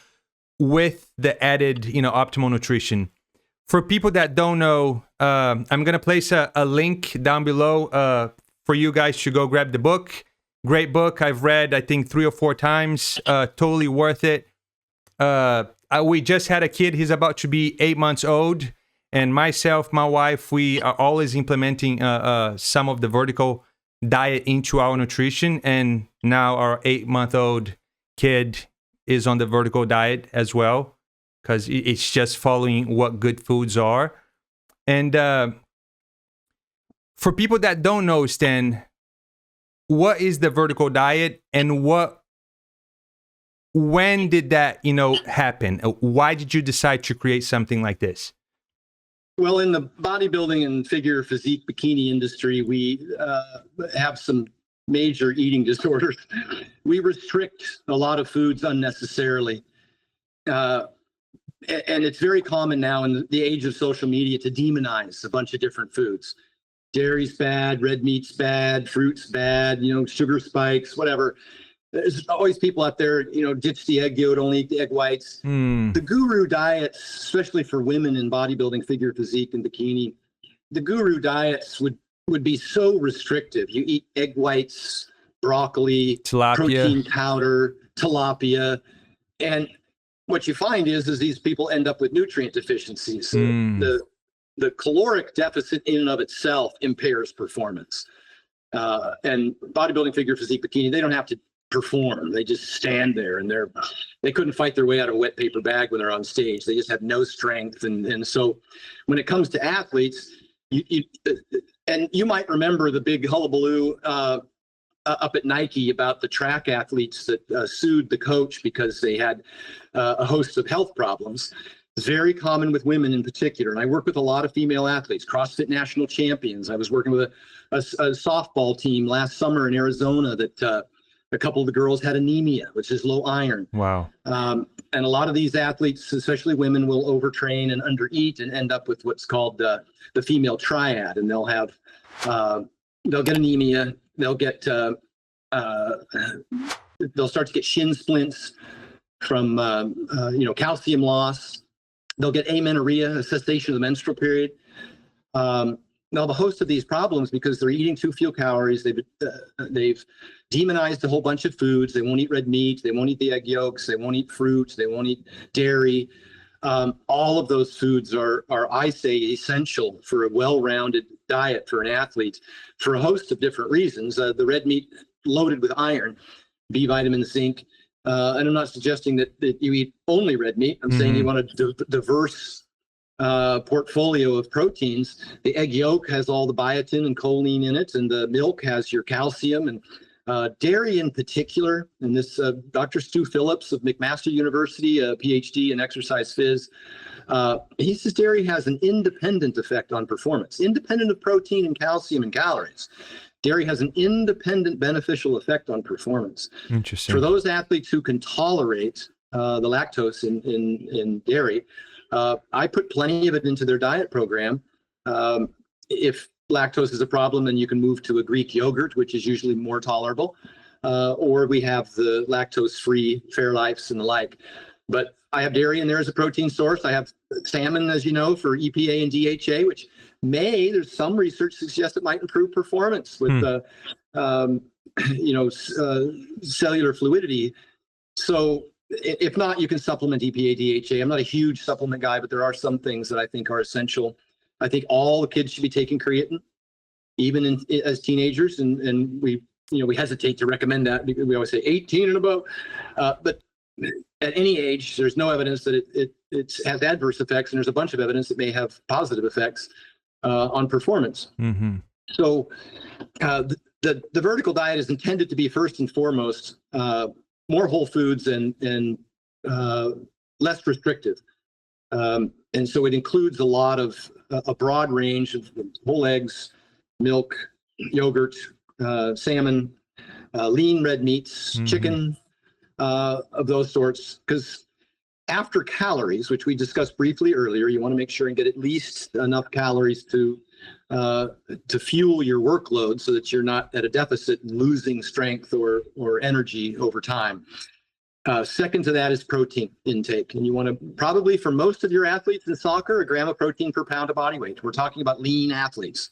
with the added, optimal nutrition. For people that don't know, I'm gonna place a link down below for you guys to go grab the book. Great book. I've read, I think, 3 or 4 times. Totally worth it. We just had a kid. He's about to be 8 months old, and myself, my wife, we are always implementing some of the vertical diet into our nutrition, and now our 8-month-old kid is on the vertical diet as well, because it's just following what good foods are. And for people that don't know, Stan, what is the vertical diet, and when did that happen? Why did you decide to create something like this? Well, in the bodybuilding and figure physique bikini industry, we have some major eating disorders. We restrict a lot of foods unnecessarily. And it's very common now in the age of social media to demonize a bunch of different foods. Dairy's bad, red meat's bad, fruit's bad, sugar spikes, whatever. There's always people out there, ditch the egg yolk, only eat the egg whites. The guru diets, especially for women in bodybuilding, figure physique, and bikini, the guru diets would be so restrictive. You eat egg whites, broccoli, Tilapia. Protein powder, tilapia. And what you find is these people end up with nutrient deficiencies. The caloric deficit in and of itself impairs performance. And bodybuilding, figure physique, bikini, they don't have to perform. They just stand there, and they couldn't fight their way out of a wet paper bag when they're on stage. They just have no strength. And so when it comes to athletes, you might remember the big hullabaloo up at Nike about the track athletes that sued the coach because they had a host of health problems. It's very common with women in particular. And I work with a lot of female athletes, CrossFit national champions. I was working with a softball team last summer in Arizona that a couple of the girls had anemia, which is low iron. Wow. And a lot of these athletes, especially women, will overtrain and undereat and end up with what's called the female triad. And they'll get anemia. They'll start to get shin splints from calcium loss. They'll get amenorrhea, a cessation of the menstrual period. Now, the host of these problems, because they're eating too few calories, they've demonized a whole bunch of foods. They won't eat red meat. They won't eat the egg yolks. They won't eat fruit. They won't eat dairy. All of those foods are, I say, essential for a well-rounded diet for an athlete for a host of different reasons. The red meat loaded with iron, B vitamin, zinc. And I'm not suggesting that you eat only red meat. I'm saying you want a diverse portfolio of proteins. The egg yolk has all the biotin and choline in it, and the milk has your calcium and dairy in particular. And this Dr. Stu Phillips of McMaster University, a PhD in exercise phys, he says dairy has an independent effect on performance, independent of protein and calcium and calories. Dairy has an independent beneficial effect on performance. Interesting. For those athletes who can tolerate the lactose in dairy, I put plenty of it into their diet program. If lactose is a problem, then you can move to a Greek yogurt, which is usually more tolerable, or we have the lactose-free Fairlifes and the like. But I have dairy in there as a protein source. I have salmon, as you know, for EPA and DHA, which there's some research suggests it might improve performance with cellular fluidity. So if not, you can supplement EPA, DHA. I'm not a huge supplement guy, but there are some things that I think are essential. I think all the kids should be taking creatine, even as teenagers, and we hesitate to recommend that because we always say 18 and above. But at any age, there's no evidence that it has adverse effects, and there's a bunch of evidence that may have positive effects on performance. So the vertical diet is intended to be first and foremost more whole foods and less restrictive. And so it includes a broad range of whole eggs, milk, yogurt, salmon, lean red meats, chicken, of those sorts. Because after calories, which we discussed briefly earlier, you want to make sure and get at least enough calories to fuel your workload so that you're not at a deficit and losing strength or energy over time. Second to that is protein intake. And you want to probably, for most of your athletes in soccer, 1 gram of protein per pound of body weight. We're talking about lean athletes.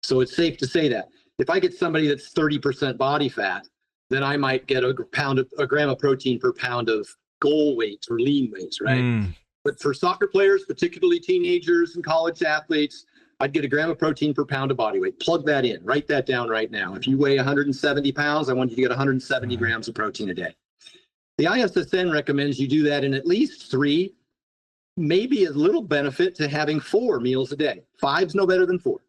So it's safe to say that. If I get somebody that's 30% body fat, then I might get a gram of protein per pound of goal weight or lean weights, right? But for soccer players, particularly teenagers and college athletes, I'd get 1 gram of protein per pound of body weight. Plug that in. Write that down right now. If you weigh 170 pounds, I want you to get 170 grams of protein a day. The ISSN recommends you do that in at least 3, maybe a little benefit to having 4 meals a day. 5's no better than 4.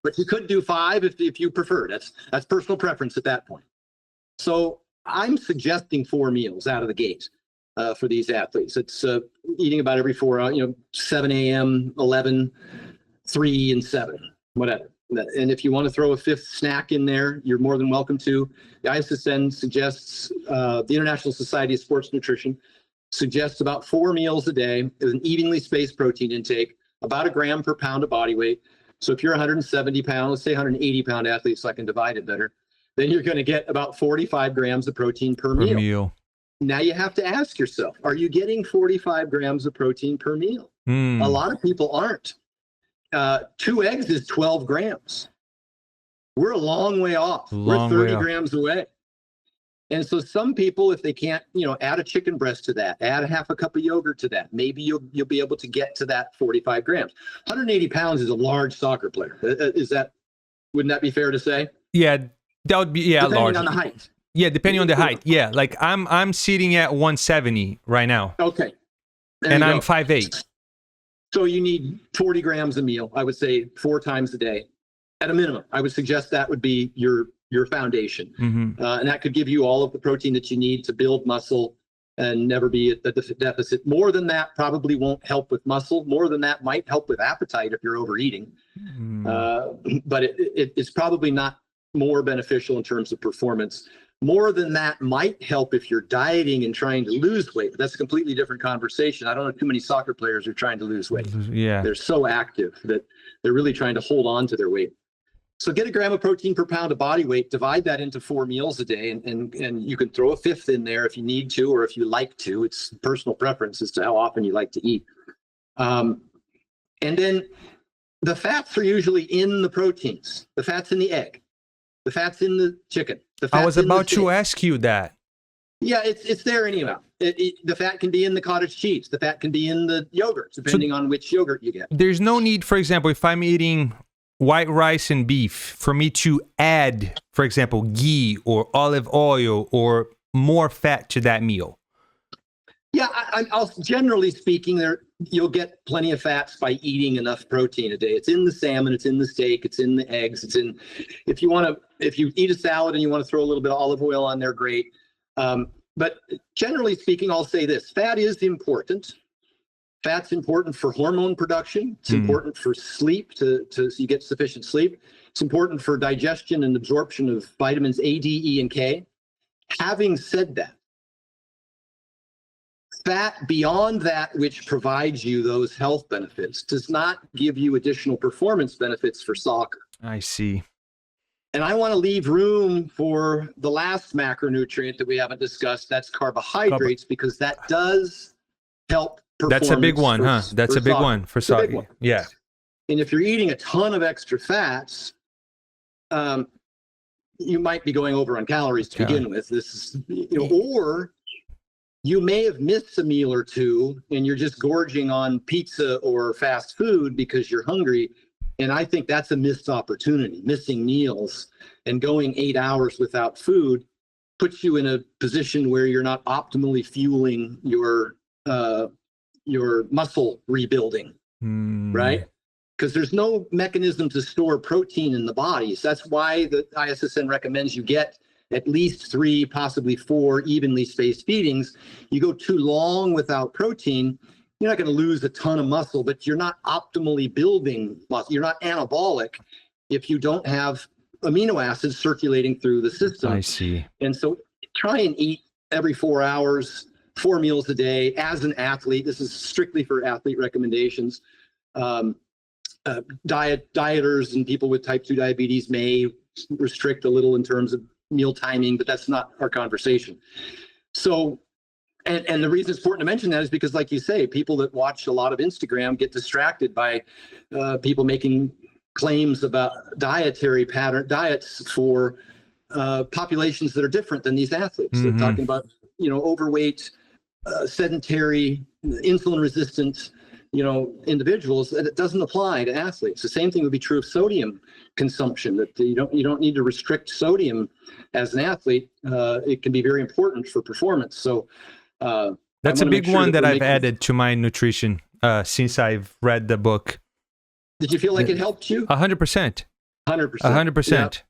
But you could do 5 if you prefer. That's personal preference at that point. So I'm suggesting 4 meals out of the gate for these athletes. It's eating about every 4 hours, 7 a.m., 11, 3, and 7, whatever. And if you want to throw a fifth snack in there, you're more than welcome to. The ISSN suggests, the International Society of Sports Nutrition suggests about 4 meals a day with an evenly spaced protein intake, about 1 gram per pound of body weight. So if you're 170 pound, let's say 180 pound athlete, so I can divide it better, then you're going to get about 45 grams of protein per meal. Now you have to ask yourself, are you getting 45 grams of protein per meal? A lot of people aren't. 2 eggs is 12 grams. We're a long way off. We're 30 grams away. And so some people, if they can't, add a chicken breast to that, add a half a cup of yogurt to that, maybe you'll be able to get to that 45 grams. 180 pounds is a large soccer player. Wouldn't that be fair to say? Yeah, that would be, depending large. on the height. Yeah, depending on the height. Yeah, like I'm sitting at 170 right now. Okay. And I'm 5'8". So you need 40 grams a meal, I would say 4 times a day at a minimum. I would suggest that would be your foundation. And that could give you all of the protein that you need to build muscle and never be at the deficit. More than that probably won't help with muscle. More than that might help with appetite if you're overeating. But it's probably not more beneficial in terms of performance. More than that might help if you're dieting and trying to lose weight. But that's a completely different conversation. I don't know too many soccer players who are trying to lose weight. Yeah. They're so active that they're really trying to hold on to their weight. So get 1 gram of protein per pound of body weight, divide that into 4 meals a day, and you can throw a fifth in there if you need to or if you like to. It's personal preference as to how often you like to eat. And then the fats are usually in the proteins. The fat's in the egg. The fat's in the chicken. I was about to ask you that. Yeah, it's there anyhow. The fat can be in the cottage cheese. The fat can be in the yogurt, depending on which yogurt you get. There's no need, for example, if I'm eating white rice and beef, for me to add, for example, ghee or olive oil or more fat to that meal. Yeah, I'll generally speaking, you'll get plenty of fats by eating enough protein a day. It's in the salmon, it's in the steak, it's in the eggs, if you eat a salad and you want to throw a little bit of olive oil on there, great. But generally speaking, I'll say this: fat is important. Fat's important for hormone production. It's important for sleep, so you get sufficient sleep. It's important for digestion and absorption of vitamins A, D, E, and K. Having said that, fat beyond that which provides you those health benefits does not give you additional performance benefits for soccer. I see. And I want to leave room for the last macronutrient that we haven't discussed. That's carbohydrates, because that does help performance. That's a big one, huh? That's a big soccer. one for soccer. Yeah. And if you're eating a ton of extra fats, you might be going over on calories to begin with. This is, or you may have missed a meal or two and you're just gorging on pizza or fast food because you're hungry. And I think that's a missed opportunity. Missing meals and going 8 hours without food puts you in a position where you're not optimally fueling your muscle rebuilding, right? Because there's no mechanism to store protein in the body. So that's why the ISSN recommends you get at least 3, possibly 4 evenly spaced feedings. You go too long without protein, you're not going to lose a ton of muscle, but you're not optimally building muscle. You're not anabolic if you don't have amino acids circulating through the system. I see. And so try and eat every 4 hours, 4 meals a day as an athlete. This is strictly for athlete recommendations. Dieters and people with type 2 diabetes may restrict a little in terms of meal timing, but that's not our conversation. So, and the reason it's important to mention that is because, like you say, people that watch a lot of Instagram get distracted by people making claims about diets for populations that are different than these athletes. They're talking about, overweight, sedentary, insulin resistant, individuals, and it doesn't apply to athletes. The same thing would be true of sodium consumption, that you don't need to restrict sodium as an athlete. It can be very important for performance. So that's a big one that I've added to my nutrition since I've read the book. Did you feel like it helped you? 100%. 100%. 100%.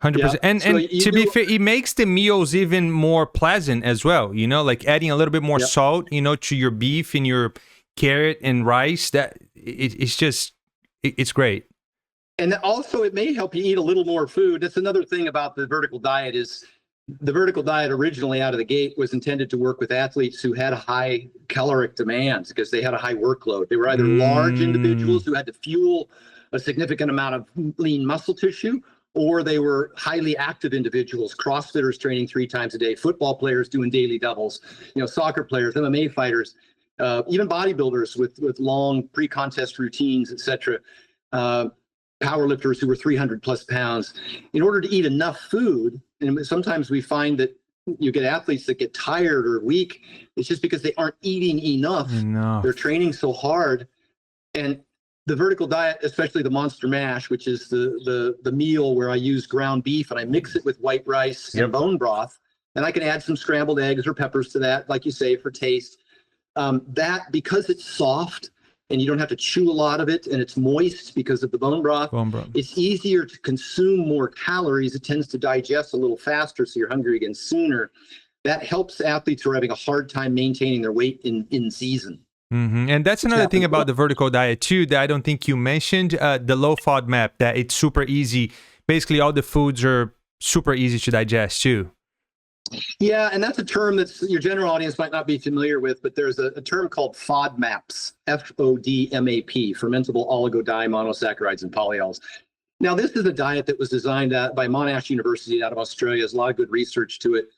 100%. And to be fair, it makes the meals even more pleasant as well. Like adding a little bit more salt, to your beef and your carrot and rice. That it's great. And also it may help you eat a little more food. That's another thing about the vertical diet is the vertical diet originally out of the gate was intended to work with athletes who had a high caloric demands because they had a high workload. They were either large individuals who had to fuel a significant amount of lean muscle tissue, or they were highly active individuals, CrossFitters training 3 times a day, football players doing daily doubles, soccer players, MMA fighters, even bodybuilders with long pre-contest routines, etc. Powerlifters who were 300 plus pounds. In order to eat enough food, and sometimes we find that you get athletes that get tired or weak, it's just because they aren't eating enough. They're training so hard. And the vertical diet, especially the Monster Mash, which is the meal where I use ground beef and I mix it with white rice and bone broth, and I can add some scrambled eggs or peppers to that, like you say, for taste. That, because it's soft and you don't have to chew a lot of it, and it's moist because of the bone broth, it's easier to consume more calories. It tends to digest a little faster, so you're hungry again sooner. That helps athletes who are having a hard time maintaining their weight in season. And that's another thing about the vertical diet too that I don't think you mentioned, the low FODMAP, that it's super easy. Basically, all the foods are super easy to digest too. Yeah, and that's a term that's your general audience might not be familiar with, but there's a term called FODMAPs, FODMAP, fermentable oligomonosaccharides and polyols. Now, this is a diet that was designed by Monash University out of Australia. There's a lot of good research to it.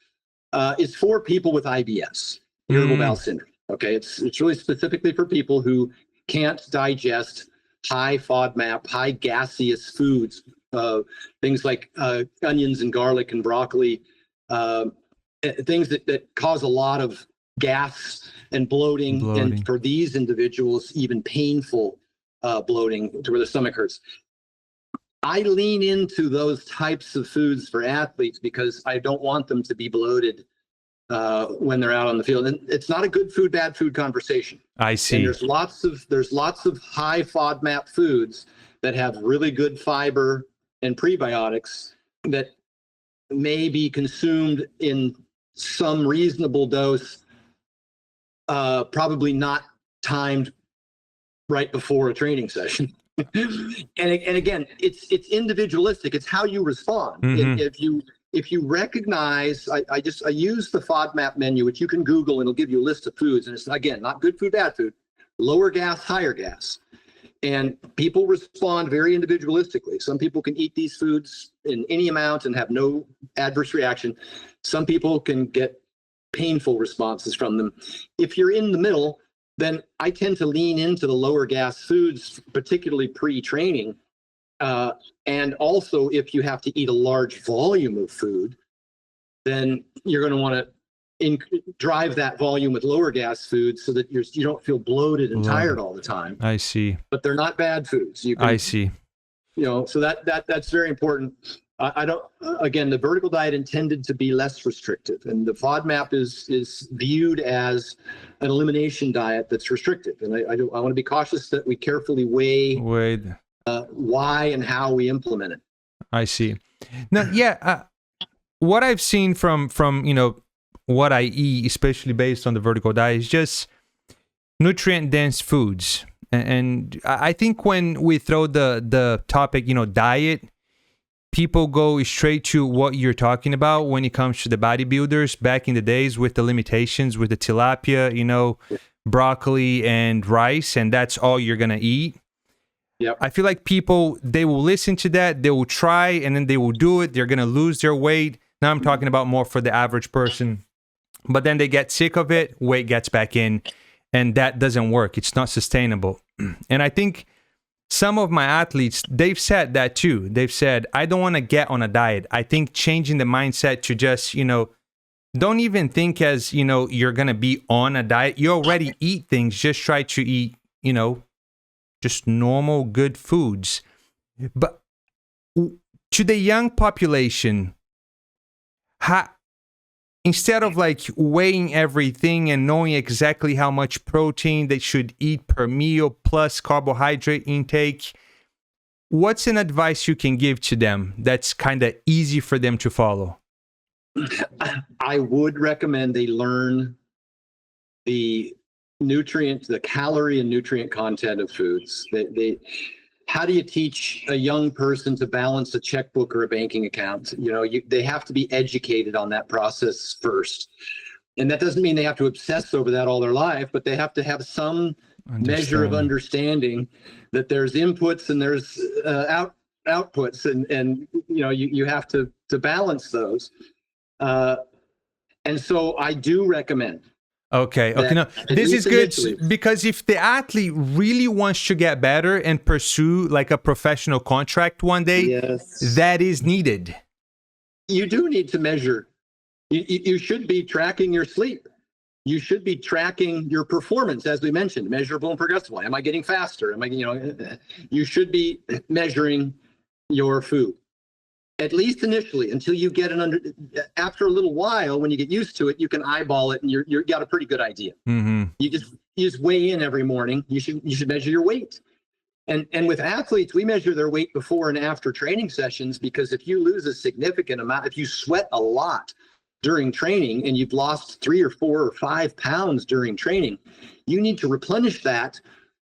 It's for people with IBS, irritable bowel syndrome. Okay, it's really specifically for people who can't digest high FODMAP, high gaseous foods, things like onions and garlic and broccoli, things that cause a lot of gas and bloating, and for these individuals, even painful bloating to where the stomach hurts. I lean into those types of foods for athletes because I don't want them to be bloated when they're out on the field. And it's not a good food, bad food conversation. I see. And there's lots of high FODMAP foods that have really good fiber and prebiotics that may be consumed in some reasonable dose, probably not timed right before a training session. And again, it's individualistic. It's how you respond. If you recognize, I use the FODMAP menu, which you can Google, and it'll give you a list of foods. And it's, again, not good food, bad food, lower gas, higher gas. And people respond very individualistically. Some people can eat these foods in any amount and have no adverse reaction. Some people can get painful responses from them. If you're in the middle, then I tend to lean into the lower gas foods, particularly pre-training. And also, if you have to eat a large volume of food, then you're going to want to drive that volume with lower gas foods so that you don't feel bloated and tired all the time. I see. But they're not bad foods. I see. So that's very important. I don't. Again, the vertical diet intended to be less restrictive, and the FODMAP is viewed as an elimination diet that's restrictive. And I want to be cautious that we carefully weigh why and how we implement it. I see. Now, what I've seen from what I eat, especially based on the vertical diet, is just nutrient dense foods. And I think when we throw the topic, diet, people go straight to what you're talking about when it comes to the bodybuilders back in the days with the limitations with the tilapia, broccoli and rice, and that's all you're going to eat. Yep. I feel like people, they will listen to that, they will try, and then they will do it. They're going to lose their weight. Now I'm talking about more for the average person. But then they get sick of it, weight gets back in, and that doesn't work. It's not sustainable. And I think some of my athletes, they've said that too. They've said, I don't want to get on a diet. I think changing the mindset to just, don't even think as, you're going to be on a diet. You already eat things. Just try to eat, just normal, good foods. But to the young population, instead of like weighing everything and knowing exactly how much protein they should eat per meal plus carbohydrate intake, what's an advice you can give to them that's kind of easy for them to follow? I would recommend they learn the calorie and nutrient content of foods. how do you teach a young person to balance a checkbook or a banking account? They have to be educated on that process first. And that doesn't mean they have to obsess over that all their life, but they have to have some measure of understanding that there's inputs and there's outputs, and you have to balance those. And so I do recommend. Okay. No, this is good because if the athlete really wants to get better and pursue like a professional contract one day, yes, that is needed. You do need to measure. You should be tracking your sleep. You should be tracking your performance, as we mentioned, measurable and progressive. Am I getting faster? You should be measuring your food, at least initially, until you get after a little while, when you get used to it, you can eyeball it and you got a pretty good idea. Mm-hmm. You just weigh in every morning. You should measure your weight. And with athletes, we measure their weight before and after training sessions, because if you lose a significant amount, if you sweat a lot during training and you've lost 3 or 4 or 5 pounds during training, you need to replenish that.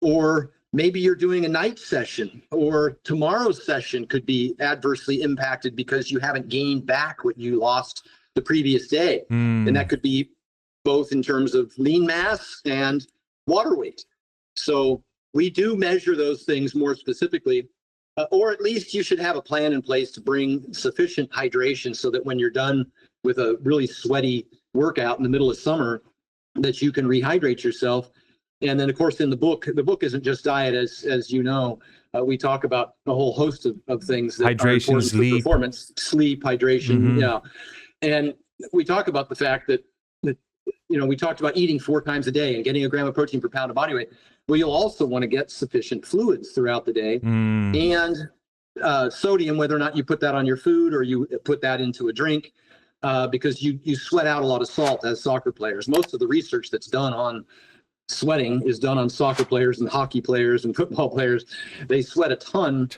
Or maybe you're doing a night session, or tomorrow's session could be adversely impacted because you haven't gained back what you lost the previous day. And that could be both in terms of lean mass and water weight. So we do measure those things more specifically, or at least you should have a plan in place to bring sufficient hydration so that when you're done with a really sweaty workout in the middle of summer, that you can rehydrate yourself. And then, of course, in the book isn't just diet, as you know. We talk about a whole host of things that are important for performance, sleep, hydration, yeah. And we talk about the fact that we talked about eating 4 times a day and getting a gram of protein per pound of body weight. Well, you'll also want to get sufficient fluids throughout the day, and sodium, whether or not you put that on your food or you put that into a drink, because you sweat out a lot of salt as soccer players. Most of the research that's done on sweating is done on soccer players and hockey players and football players. They sweat a ton.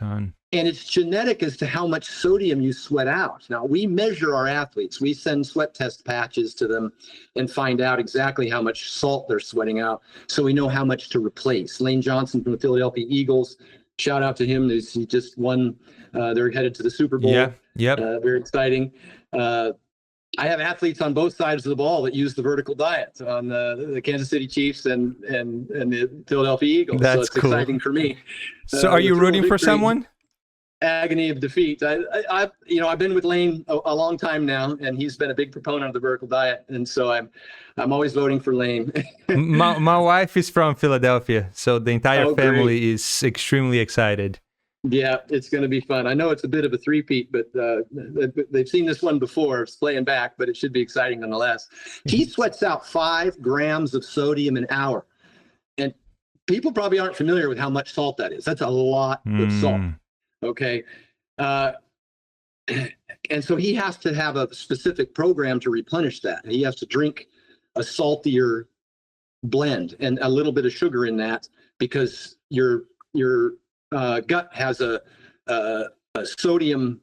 And it's genetic as to how much sodium you sweat out. Now, we measure our athletes. We send sweat test patches to them and find out exactly how much salt they're sweating out, so we know how much to replace. Lane Johnson from the Philadelphia Eagles, shout out to him. He just won. They're headed to the Super Bowl. Yeah. Very exciting. I have athletes on both sides of the ball that use the vertical diet on the Kansas City Chiefs and the Philadelphia Eagles. That's so it's cool. Exciting for me. So are you rooting for someone? Agony of defeat. I've been with Lane a long time now, and he's been a big proponent of the vertical diet, and so I'm always voting for Lane. my wife is from Philadelphia, so the entire family is extremely excited. Yeah, it's going to be fun. I know it's a bit of a three-peat, but they've seen this one before. It's playing back, but it should be exciting nonetheless. He sweats out 5 grams of sodium an hour, and people probably aren't familiar with how much salt that is. That's a lot of salt. Okay. And so he has to have a specific program to replenish that. And he has to drink a saltier blend and a little bit of sugar in that, because your gut has a sodium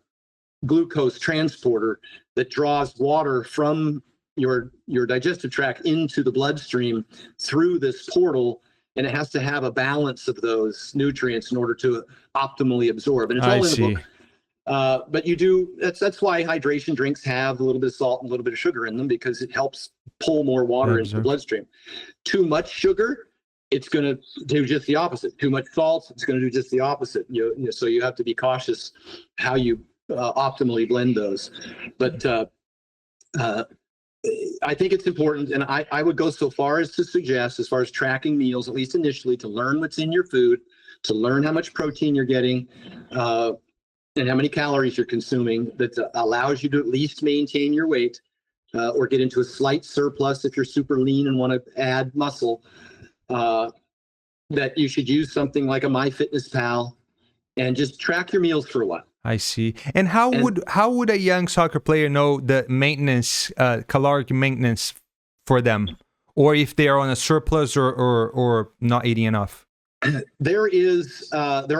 glucose transporter that draws water from your digestive tract into the bloodstream through this portal. And it has to have a balance of those nutrients in order to optimally absorb. And it's all in the book. But that's why hydration drinks have a little bit of salt and a little bit of sugar in them, because it helps pull more water into the bloodstream. Too much sugar, it's going to do just the opposite. Too much salt, it's going to do just the opposite. So you have to be cautious how you optimally blend those. But I think it's important, and I would go so far as to suggest, as far as tracking meals, at least initially, to learn what's in your food, to learn how much protein you're getting, and how many calories you're consuming. That allows you to at least maintain your weight, or get into a slight surplus if you're super lean and want to add muscle. That you should use something like a MyFitnessPal and just track your meals for a while. I see. And how would a young soccer player know the maintenance, caloric maintenance for them, or if they are on a surplus or not eating enough? There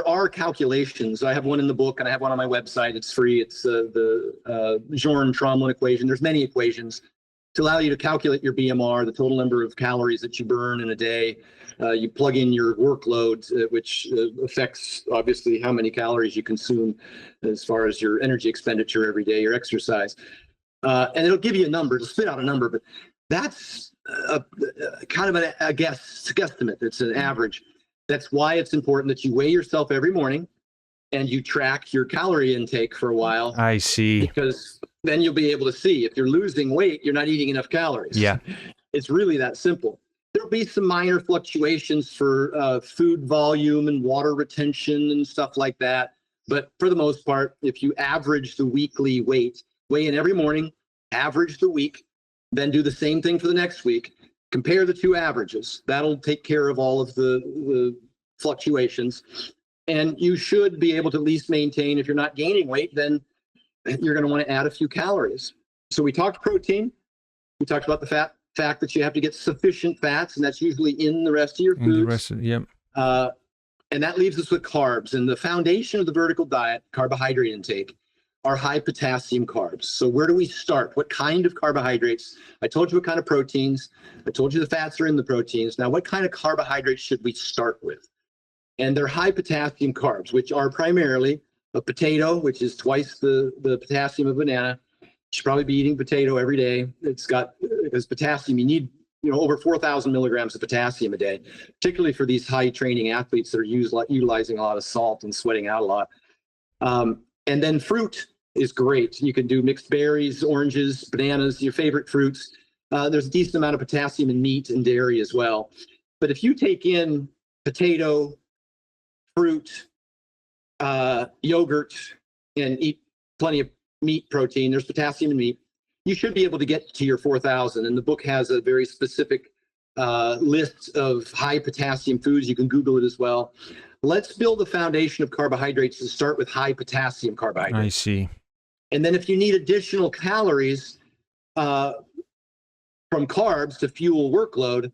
are calculations. I have one in the book, and I have one on my website. It's free. It's the Jorn-Tromlin equation. There's many equations. to allow you to calculate your BMR, the total number of calories that you burn in a day. You plug in your workload, which affects obviously how many calories you consume as far as your energy expenditure every day, your exercise. And it'll give you a number, it'll spit out a number, but that's kind of a guesstimate. It's an average. That's why it's important that you weigh yourself every morning and you track your calorie intake for a while. I see. Because then you'll be able to see if you're losing weight, you're not eating enough calories. Yeah. It's really that simple. There'll be some minor fluctuations for food volume and water retention and stuff like that. But for the most part, if you average the weekly weight, weigh in every morning, average the week, then do the same thing for the next week, compare the two averages. That'll take care of all of the fluctuations. And you should be able to at least maintain, if you're not gaining weight, then you're going to want to add a few calories. So we talked protein. We talked about the fact that you have to get sufficient fats, and that's usually in the rest of your foods. Yep. And that leaves us with carbs. And the foundation of the vertical diet, carbohydrate intake, are high potassium carbs. So where do we start? What kind of carbohydrates? I told you what kind of proteins. I told you the fats are in the proteins. Now, what kind of carbohydrates should we start with? And they're high potassium carbs, which are primarily a potato, which is twice the potassium of a banana. You should probably be eating potato every day. It's got, because potassium, you need over 4,000 milligrams of potassium a day, particularly for these high training athletes that are utilizing a lot of salt and sweating out a lot. And then fruit is great. You can do mixed berries, oranges, bananas, your favorite fruits. There's a decent amount of potassium in meat and dairy as well. But if you take in potato, fruit, yogurt, and eat plenty of meat protein, there's potassium in meat, you should be able to get to your 4,000. And the book has a very specific list of high potassium foods. You can Google it as well. Let's build a foundation of carbohydrates to start with high potassium carbohydrates. I see. And then if you need additional calories from carbs to fuel workload,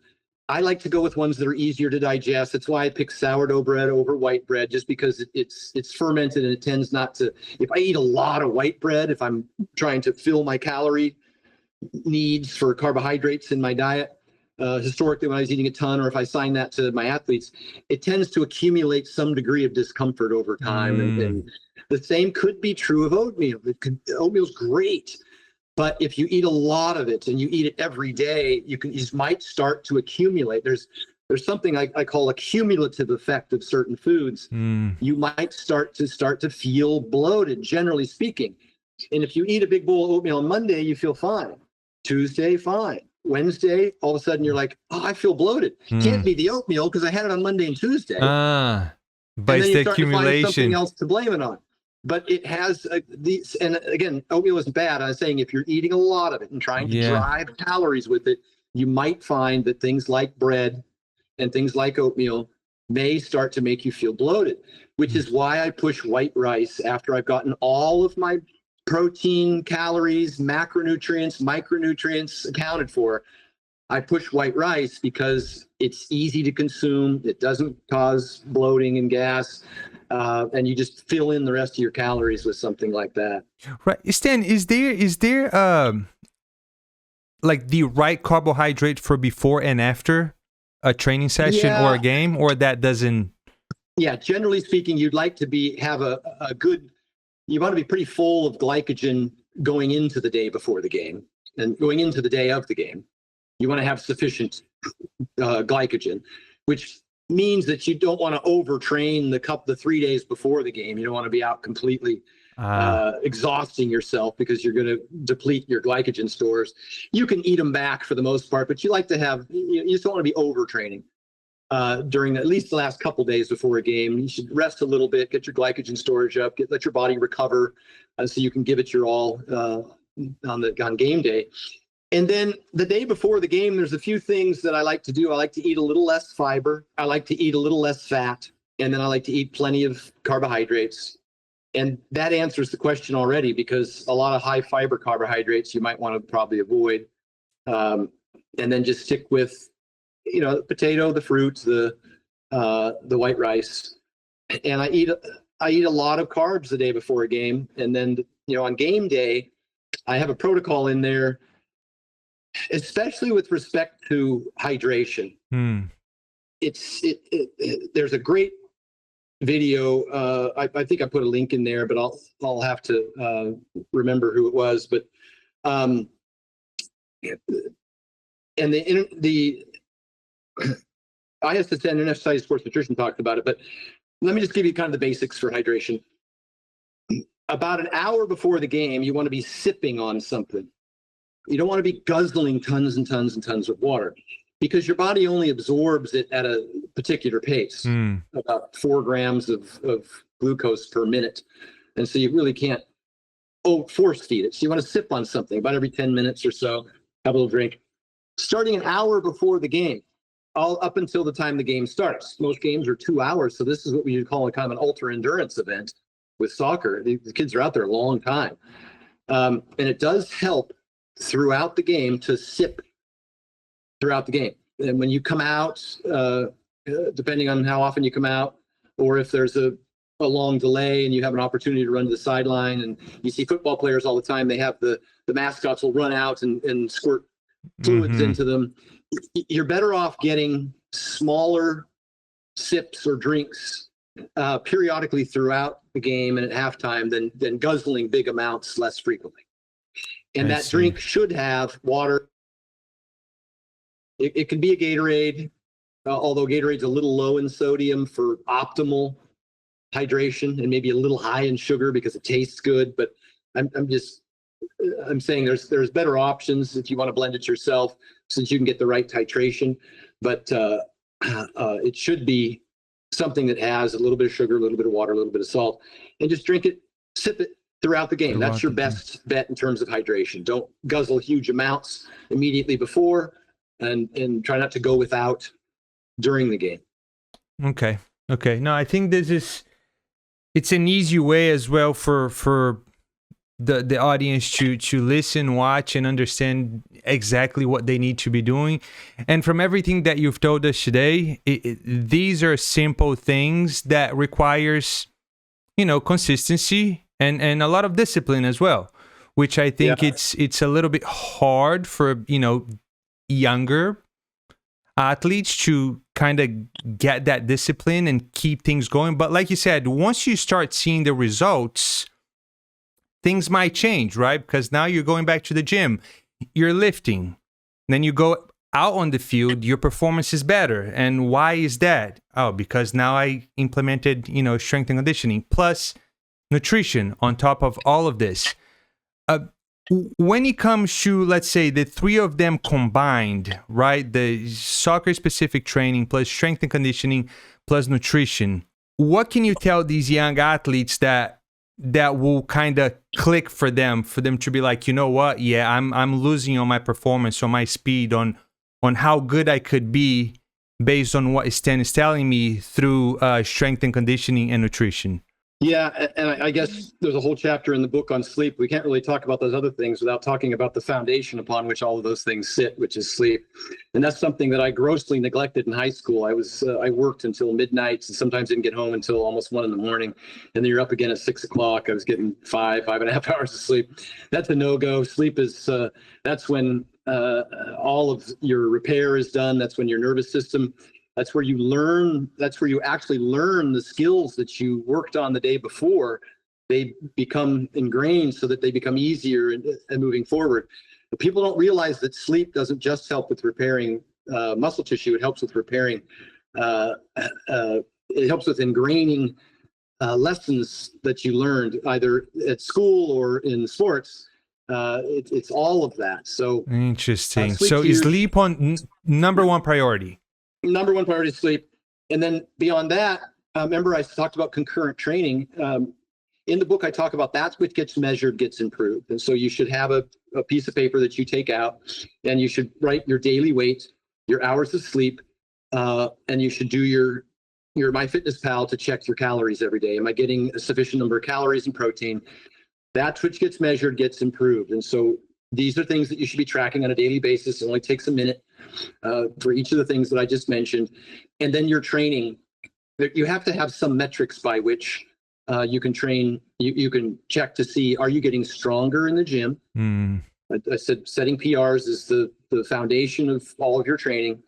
I like to go with ones that are easier to digest. That's why I pick sourdough bread over white bread, just because it's fermented and it tends not to. If I eat a lot of white bread, if I'm trying to fill my calorie needs for carbohydrates in my diet, historically when I was eating a ton, or if I assign that to my athletes, it tends to accumulate some degree of discomfort over time. And the same could be true of oatmeal. Oatmeal's great. But if you eat a lot of it and you eat it every day, you might start to accumulate. There's something I call a cumulative effect of certain foods. You might start to feel bloated, generally speaking. And if you eat a big bowl of oatmeal on Monday, you feel fine. Tuesday, fine. Wednesday, all of a sudden you're like, oh, I feel bloated. Can't be the oatmeal because I had it on Monday and Tuesday. But and it's then you the start to find something accumulation. else to blame it on. But it has these, and again, oatmeal isn't bad. I'm saying if you're eating a lot of it and trying to drive calories with it, you might find that things like bread and things like oatmeal may start to make you feel bloated, which is why I push white rice after I've gotten all of my protein, calories, macronutrients, micronutrients accounted for. I push white rice because it's easy to consume. It doesn't cause bloating and gas. And you just fill in the rest of your calories with something like that. Right. Stan, is there like the right carbohydrate for before and after a training session or a game, or that doesn't? Yeah, generally speaking, you'd like to have a good, you want to be pretty full of glycogen going into the day before the game and going into the day of the game. You want to have sufficient glycogen, which means that you don't want to overtrain the 3 days before the game. You don't want to be out completely exhausting yourself because you're going to deplete your glycogen stores. You can eat them back for the most part, but you like to have, you just don't want to be overtraining during at least the last couple days before a game. You should rest a little bit, get your glycogen storage up, let your body recover so you can give it your all on game day. And then the day before the game, there's a few things that I like to do. I like to eat a little less fiber. I like to eat a little less fat. And then I like to eat plenty of carbohydrates. And that answers the question already, because a lot of high fiber carbohydrates you might want to probably avoid. And then just stick with, the potato, the fruits, the white rice. And I eat a lot of carbs the day before a game. And then, on game day, I have a protocol in there especially with respect to hydration. There's a great video. I think I put a link in there, but I'll have to remember who it was. But and the ISSN, International Sports Nutrition, talked about it. But let me just give you kind of the basics for hydration. About an hour before the game, you want to be sipping on something. You don't want to be guzzling tons and tons and tons of water, because your body only absorbs it at a particular pace, about 4 grams of glucose per minute. And so you really can't force feed it. So you want to sip on something about every 10 minutes or so, have a little drink. Starting an hour before the game, all up until the time the game starts. Most games are 2 hours. So this is what we would call a kind of an ultra endurance event with soccer. The kids are out there a long time. And it does help throughout the game to sip throughout the game. And when you come out, depending on how often you come out, or if there's a long delay and you have an opportunity to run to the sideline, and you see football players all the time, they have the mascots will run out and squirt fluids into them. You're better off getting smaller sips or drinks periodically throughout the game and at halftime than guzzling big amounts less frequently. And that drink should have water. It can be a Gatorade, although Gatorade's a little low in sodium for optimal hydration, and maybe a little high in sugar because it tastes good. But I'm saying there's better options if you want to blend it yourself, since you can get the right titration. But it should be something that has a little bit of sugar, a little bit of water, a little bit of salt, and just drink it, sip it throughout the game. That's your best bet in terms of hydration. Don't guzzle huge amounts immediately before, and try not to go without during the game. Okay. No, I think it's an easy way as well for the audience to listen, watch, and understand exactly what they need to be doing. And from everything that you've told us today, these are simple things that requires, consistency and a lot of discipline as well, which I think it's a little bit hard for, younger athletes to kind of get that discipline and keep things going. But like you said, once you start seeing the results, things might change, right? Because now you're going back to the gym, you're lifting, then you go out on the field, your performance is better. And why is that? Oh, because now I implemented, strength and conditioning plus nutrition on top of all of this. When it comes to, let's say, the three of them combined, right? The soccer-specific training plus strength and conditioning plus nutrition, what can you tell these young athletes that will kind of click for them to be like, you know what? Yeah, I'm losing on my performance, on my speed, on how good I could be based on what Stan is telling me through strength and conditioning and nutrition. Yeah, and I guess there's a whole chapter in the book on sleep. We can't really talk about those other things without talking about the foundation upon which all of those things sit, which is sleep. And that's something that I grossly neglected in high school. I worked until midnight and sometimes didn't get home until almost 1 a.m. And then you're up again at 6 o'clock. I was getting 5.5 hours of sleep. That's a no-go. Sleep is, that's when all of your repair is done. That's when your nervous system, that's where you actually learn the skills that you worked on the day before. They become ingrained so that they become easier and moving forward. But people don't realize that sleep doesn't just help with repairing muscle tissue. It helps with repairing, it helps with ingraining lessons that you learned either at school or in sports. It's all of that. So interesting. So is sleep on number one priority? Number one priority is sleep. And then beyond that, remember I talked about concurrent training. In the book, I talk about that's what gets measured, gets improved. And so you should have a piece of paper that you take out, and you should write your daily weight, your hours of sleep, and you should do your MyFitnessPal to check your calories every day. Am I getting a sufficient number of calories and protein? That's which gets measured, gets improved. And so these are things that you should be tracking on a daily basis. It only takes a minute for each of the things that I just mentioned. And then your training, you have to have some metrics by which you can train, you can check to see, are you getting stronger in the gym? I said setting PRs is the foundation of all of your training.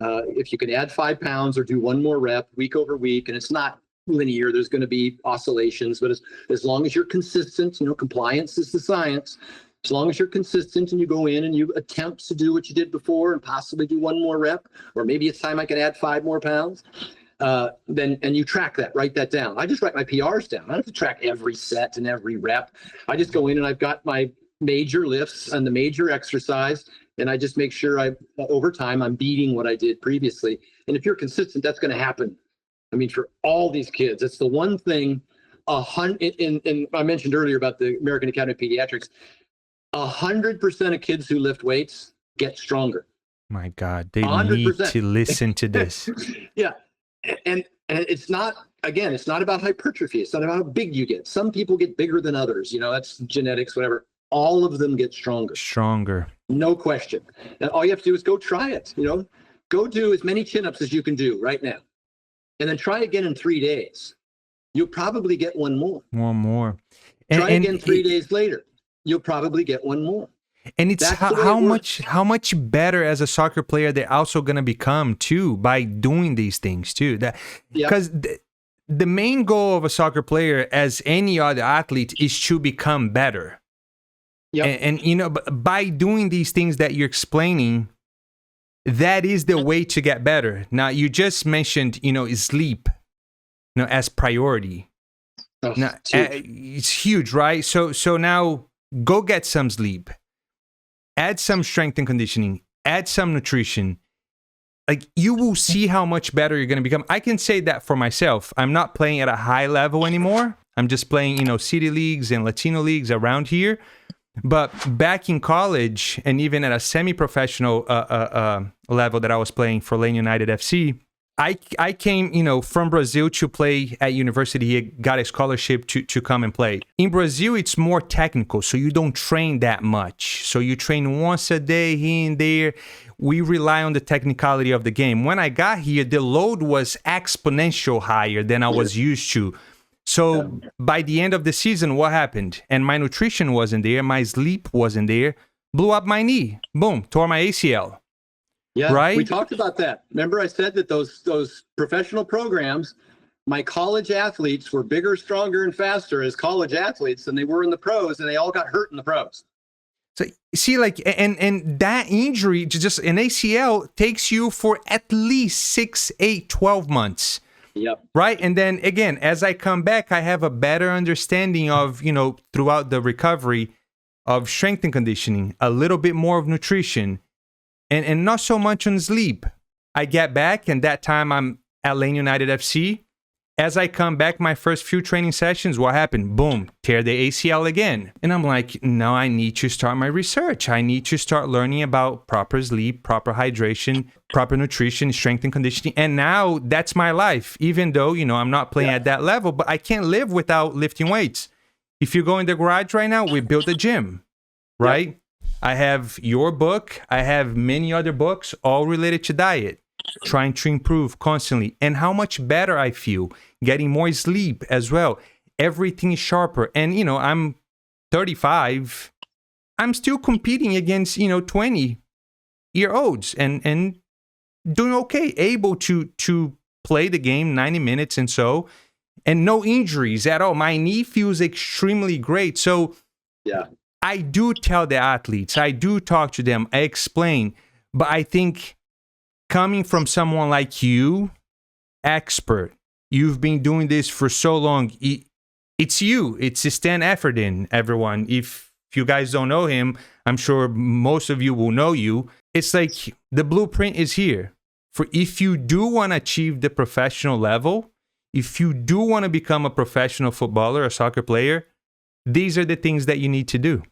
If you can add 5 pounds or do one more rep week over week, and it's not linear, there's going to be oscillations, but as long as you're consistent, compliance is the science. As long as you're consistent and you go in and you attempt to do what you did before and possibly do one more rep, or maybe it's time I can add 5 more pounds, then you track that, write that down. I just write my PRs down. I don't have to track every set and every rep. I just go in and I've got my major lifts and the major exercise, and I just make sure over time I'm beating what I did previously. And if you're consistent, that's going to happen. I mean, for all these kids, it's the one thing. And I mentioned earlier about the American Academy of Pediatrics. 100% of kids who lift weights get stronger. My God, they 100%. need to listen to this. Yeah, and it's not about hypertrophy. It's not about how big you get. Some people get bigger than others. That's genetics, whatever. All of them get stronger. Stronger. No question. And all you have to do is go try it. Go do as many chin-ups as you can do right now, and then try again in 3 days. You'll probably get one more. One more. Try again 3 days later. You'll probably get one more. And it's how much better as a soccer player they're also going to become too by doing these things too. Because the main goal of a soccer player, as any other athlete, is to become better. Yep. And by doing these things that you're explaining, that is the way to get better. Now, you just mentioned, sleep, as priority. Oh, now, it's huge, right? So now go get some sleep. Add some strength and conditioning, add some nutrition. Like, you will see how much better you're going to become. I can say that for myself. I'm not playing at a high level anymore. I'm just playing, city leagues and Latino leagues around here. But back in college, and even at a semi-professional level that I was playing for Lane United FC, I came, from Brazil to play at university. He got a scholarship to come and play. In Brazil, it's more technical, so you don't train that much. So you train once a day here and there. We rely on the technicality of the game. When I got here, the load was exponential higher than I was used to. So by the end of the season, what happened? And my nutrition wasn't there. My sleep wasn't there. Blew up my knee. Boom. Tore my ACL. Yeah, right? We talked about that. Remember I said that those professional programs, my college athletes were bigger, stronger, and faster as college athletes than they were in the pros, and they all got hurt in the pros. So see, and that injury, just an ACL, takes you for at least 6, 8, 12 months. Yep. Right. And then again, as I come back, I have a better understanding of, throughout the recovery of strength and conditioning, a little bit more of nutrition, and not so much on sleep. I get back, and that time I'm at Lane United FC. As I come back, my first few training sessions, what happened? Boom, tear the ACL again. And I'm like, no, I need to start my research. I need to start learning about proper sleep, proper hydration, proper nutrition, strength and conditioning. And now that's my life, even though, I'm not playing at that level, but I can't live without lifting weights. If you go in the garage right now, we built a gym, right? Yep. I have your book. I have many other books, all related to diet, trying to improve constantly, and how much better I feel, getting more sleep as well. Everything is sharper. And, I'm 35. I'm still competing against, 20-year-olds and doing okay, able to play the game 90 minutes and so, and no injuries at all. My knee feels extremely great. So yeah, I do tell the athletes, I do talk to them, I explain, but I think coming from someone like you, expert, you've been doing this for so long, it's you, it's Stan Efferding, everyone. If you guys don't know him, I'm sure most of you will know you. It's like the blueprint is here. For if you do want to achieve the professional level, if you do want to become a professional footballer, a soccer player, these are the things that you need to do.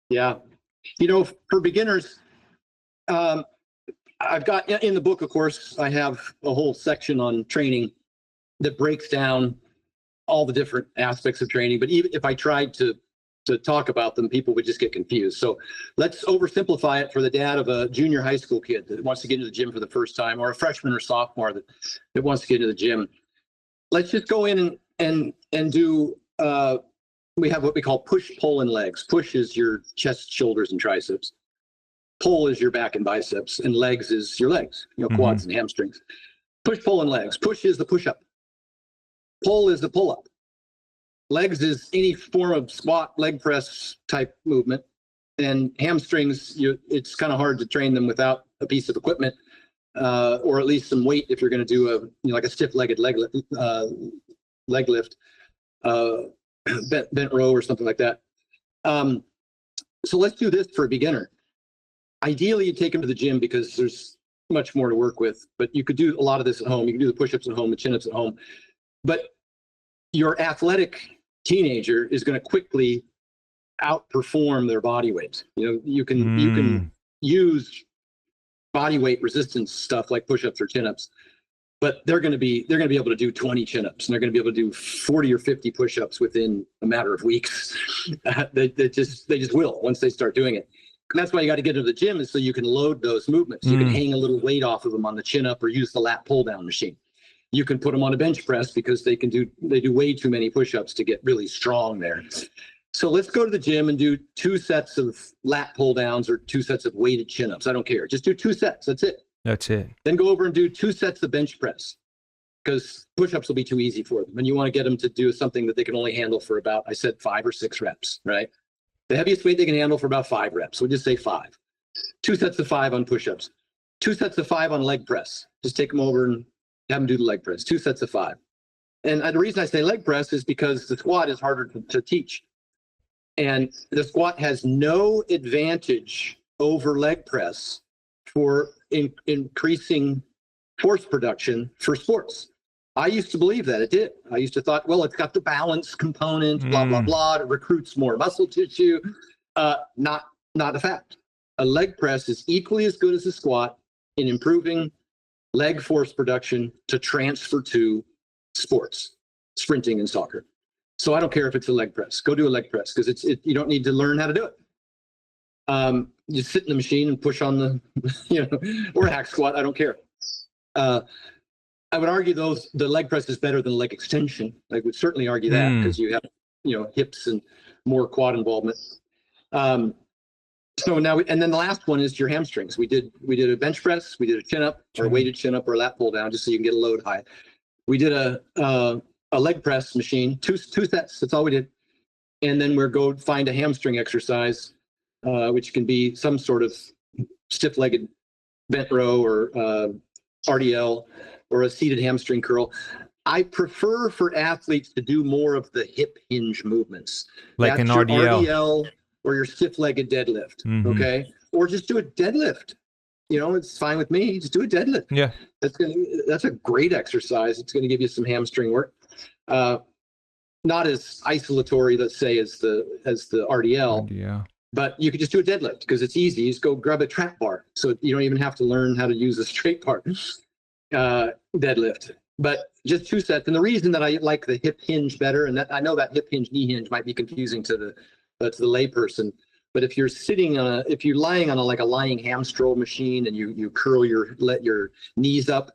Yeah. For beginners, I've got in the book, of course, I have a whole section on training that breaks down all the different aspects of training. But even if I tried to talk about them, people would just get confused. So let's oversimplify it for the dad of a junior high school kid that wants to get into the gym for the first time, or a freshman or sophomore that wants to get into the gym. Let's just go in and do we have what we call push, pull, and legs. Push is your chest, shoulders, and triceps. Pull is your back and biceps, and legs is your legs, quads and hamstrings. Push, pull, and legs. Push is the push-up. Pull is the pull-up. Legs is any form of squat, leg press type movement. And hamstrings, it's kind of hard to train them without a piece of equipment, or at least some weight if you're going to do like a stiff-legged leg lift, bent row or something like that. So let's do this for a beginner. Ideally, you take them to the gym because there's much more to work with, but you could do a lot of this at home. You can do the push-ups at home, the chin-ups at home. But your athletic teenager is going to quickly outperform their body weight. You can use body weight resistance stuff like push-ups or chin-ups, but they're going to be able to do 20 chin-ups, and they're going to be able to do 40 or 50 push-ups within a matter of weeks. they just will once they start doing it. And that's why you got to get to the gym, is so you can load those movements. You can hang a little weight off of them on the chin-up or use the lat pull-down machine. You can put them on a bench press because they do way too many push-ups to get really strong there. So let's go to the gym and do 2 sets of lat pull-downs or 2 sets of weighted chin-ups. I don't care. Just do 2 sets. That's it. That's it. Then go over and do 2 sets of bench press, because push-ups will be too easy for them. And you want to get them to do something that they can only handle for about, I said 5 or 6 reps, right? The heaviest weight they can handle for about 5 reps. We'll just say 5. 2 sets of 5 on push-ups. 2 sets of 5 on leg press. Just take them over and have them do the leg press. 2 sets of 5. And the reason I say leg press is because the squat is harder to teach. And the squat has no advantage over leg press for increasing force production for sports. I used to believe that it did. I used to thought, well, it's got the balance component, blah, blah, blah. It recruits more muscle tissue. Not a fact. A leg press is equally as good as a squat in improving leg force production to transfer to sports, sprinting and soccer. So I don't care if it's a leg press. Go do a leg press, because you don't need to learn how to do it. You sit in the machine and push on the, or a hack squat. I don't care. I would argue the leg press is better than leg extension. I would certainly argue that, because you have, hips and more quad involvement. So now, and then the last one is your hamstrings. We did a bench press, we did a chin up, or a weighted chin up, or a lat pull down, just so you can get a load high. We did a leg press machine, two sets. That's all we did. And then we're go find a hamstring exercise, which can be some sort of stiff-legged bent row or RDL or a seated hamstring curl. I prefer for athletes to do more of the hip hinge movements. Like That's an RDL. Or your stiff-legged deadlift, okay? Or just do a deadlift. It's fine with me. Just do a deadlift. Yeah. That's a great exercise. It's going to give you some hamstring work. Not as isolatory, let's say, as the RDL. Yeah. But you could just do a deadlift because it's easy. You just go grab a trap bar, so you don't even have to learn how to use a straight bar deadlift. But just 2 sets. And the reason that I like the hip hinge better, and that I know that hip hinge knee hinge might be confusing to the layperson, but if you're lying on a lying hamstring machine and you curl let your knees up,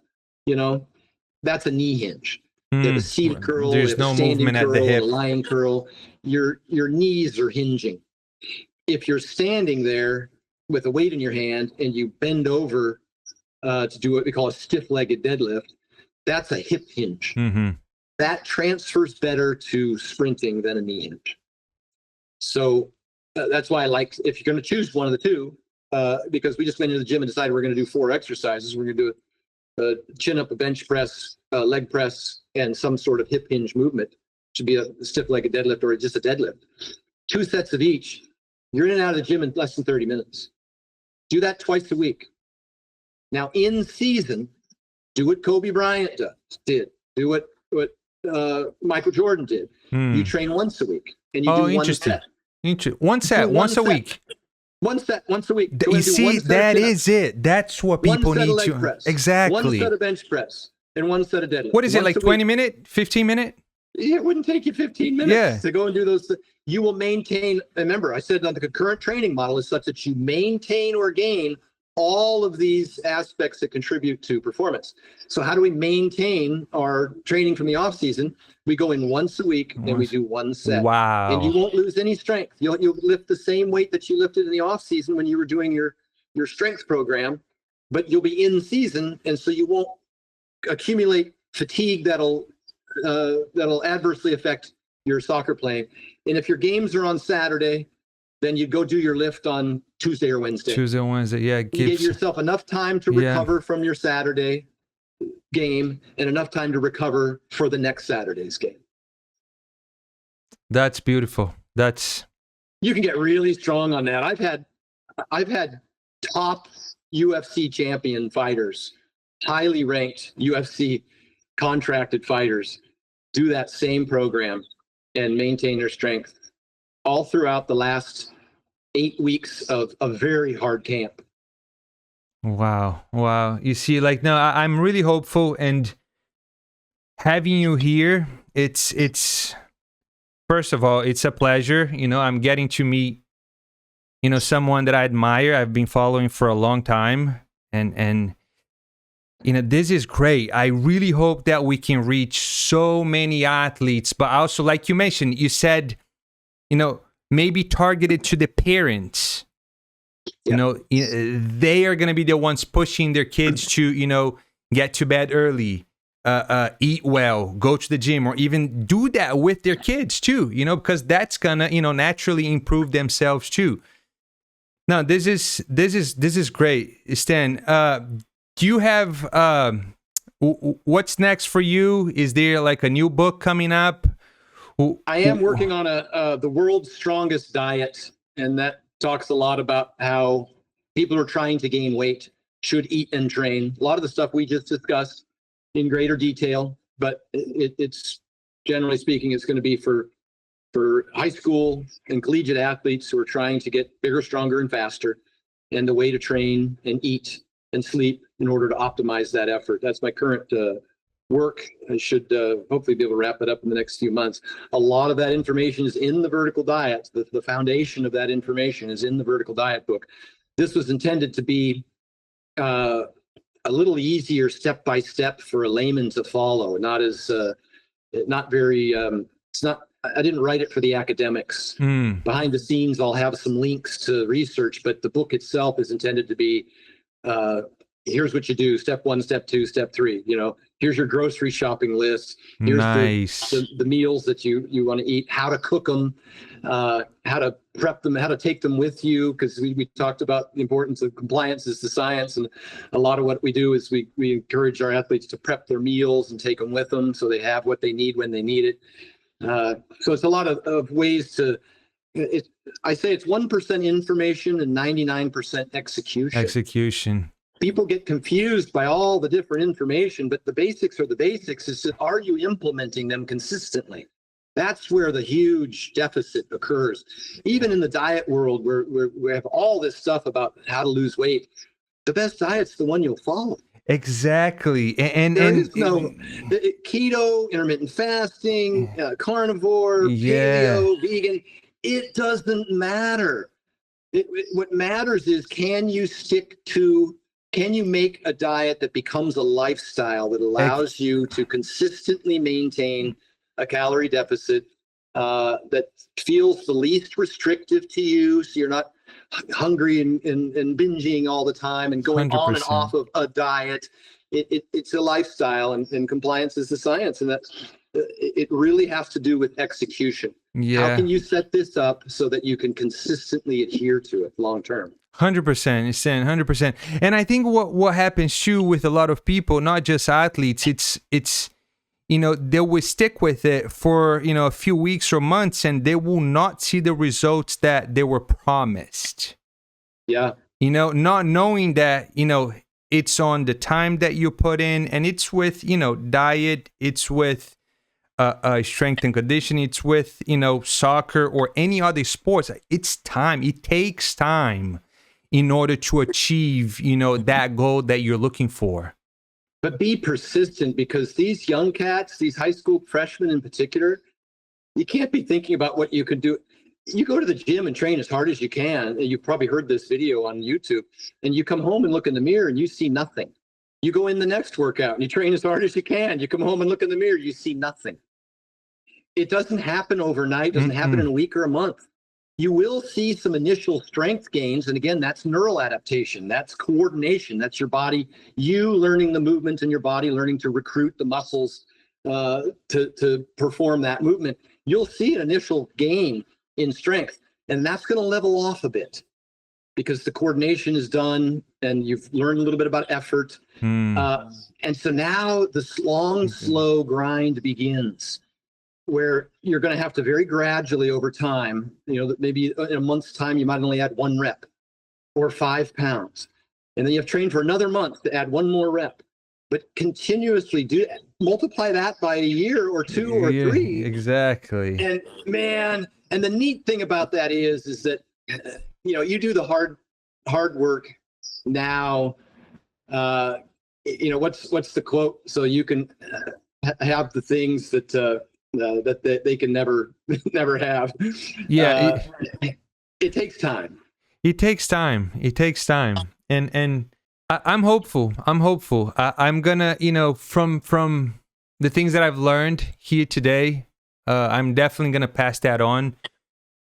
that's a knee hinge. You have a seated curl. There's no movement curl, at the hip. A lying curl. Your knees are hinging. If you're standing there with a weight in your hand and you bend over to do what we call a stiff-legged deadlift, that's a hip hinge. That transfers better to sprinting than a knee hinge. So that's why I like, if you're going to choose one of the two, because we just went into the gym and decided we're going to do 4 exercises. We're going to do a chin up, a bench press, a leg press, and some sort of hip hinge movement. Should be a stiff-legged deadlift or just a deadlift. 2 sets of each. You're in and out of the gym in less than 30 minutes. Do that twice a week. Now, in season, do what Kobe Bryant did. Do what Michael Jordan did. You train once a week, and you do one set. One set, once a week. One set, once a week. You see, that is it. That's what people need to. Press, exactly. 1 set of bench press and 1 set of deadlift. What is it, like 20 minute, 15 minute? It wouldn't take you 15 minutes to go and do those. You will maintain. Remember, I said on the concurrent training model is such that you maintain or gain all of these aspects that contribute to performance. So how do we maintain our training from the off season? We go in once a week and we do one set. Wow. And you won't lose any strength. You'll lift the same weight that you lifted in the off season when you were doing your strength program, but you'll be in season, and so you won't accumulate fatigue that'll adversely affect your soccer playing. And if your games are on Saturday, then you go do your lift on Tuesday or Wednesday. Yeah. You give yourself enough time to recover from your Saturday game and enough time to recover for the next Saturday's game. That's beautiful. You can get really strong on that. I've had top UFC champion fighters, highly ranked UFC contracted fighters, do that same program and maintain their strength all throughout the last 8 weeks of a very hard camp. Wow. You see, like, no, I'm really hopeful, and having you here, it's first of all, it's a pleasure. I'm getting to meet, someone that I admire. I've been following for a long time, and this is great. I really hope that we can reach so many athletes, but also, like you mentioned, you said, maybe targeted to the parents. Yeah. They are going to be the ones pushing their kids to, get to bed early, eat well, go to the gym, or even do that with their kids too, because that's going to, naturally improve themselves too. Now, this is great, Stan. Do you have, what's next for you? Is there like a new book coming up? I am working on the world's strongest diet, and that talks a lot about how people who are trying to gain weight should eat and train. A lot of the stuff we just discussed in greater detail, but it's generally speaking, it's going to be for high school and collegiate athletes who are trying to get bigger, stronger, and faster, and the way to train and eat and sleep in order to optimize that effort. That's my current work. I should hopefully be able to wrap it up in the next few months. A lot of that information is in the vertical diet. The foundation of that information is in the vertical diet book. This was intended to be a little easier step-by-step for a layman to follow. Not as, not very, it's not, I didn't write it for the academics. Behind the scenes, I'll have some links to research, but the book itself is intended to be, here's what you do, step 1, step 2, step 3, here's your grocery shopping list. Here's nice. the meals that you want to eat, how to cook them, how to prep them, how to take them with you. Because we talked about the importance of compliance is the science. And a lot of what we do is we encourage our athletes to prep their meals and take them with them so they have what they need when they need it. So it's a lot of ways to, I say it's 1% information and 99% execution. People get confused by all the different information, but the basics are the basics. Is that, are you implementing them consistently? That's where the huge deficit occurs. Even in the diet world, where we have all this stuff about how to lose weight, the best diet's the one you'll follow. Exactly. And there is no keto, intermittent fasting, carnivore, paleo, vegan. It doesn't matter. What matters is, can you make a diet that becomes a lifestyle that allows you to consistently maintain a calorie deficit that feels the least restrictive to you, so you're not hungry and binging all the time and going 100%. On and off of a diet. It's a lifestyle, and compliance is the science, and that's it really has to do with execution. Yeah. How can you set this up so that you can consistently adhere to it long term? 100%, Stan, 100%. And I think what happens too with a lot of people, not just athletes, it's they will stick with it for a few weeks or months, and they will not see the results that they were promised. Yeah. Not knowing that it's on the time that you put in, and it's with diet, it's with strength and conditioning, it's with soccer or any other sports. It's time. It takes time in order to achieve, that goal that you're looking for. But be persistent, because these young cats, these high school freshmen in particular, you can't be thinking about what you could do. you go to the gym and train as hard as you can. And you've probably heard this video on YouTube, and you come home and look in the mirror and you see nothing. You go in the next workout and you train as hard as you can. You come home and look in the mirror, you see nothing. It doesn't happen overnight, doesn't happen in a week or a month. You will see some initial strength gains. And again, that's neural adaptation. That's coordination. That's your body, you learning the movement in your body, learning to recruit the muscles to perform that movement. You'll see an initial gain in strength, and that's going to level off a bit because the coordination is done and you've learned a little bit about effort. And so now the long, slow grind begins, where you're going to have to very gradually over time, maybe in a month's time, you might only add 1 rep or 5 pounds. And then you have trained for another month to add 1 more rep, but continuously multiply that by a year or 2 or 3. Exactly. And man, and the neat thing about that is that, you do the hard work now, what's the quote? So you can have the things that, that they can never have. Yeah, it takes time. It takes time, and I'm hopeful. I'm gonna, from the things that I've learned here today, I'm definitely gonna pass that on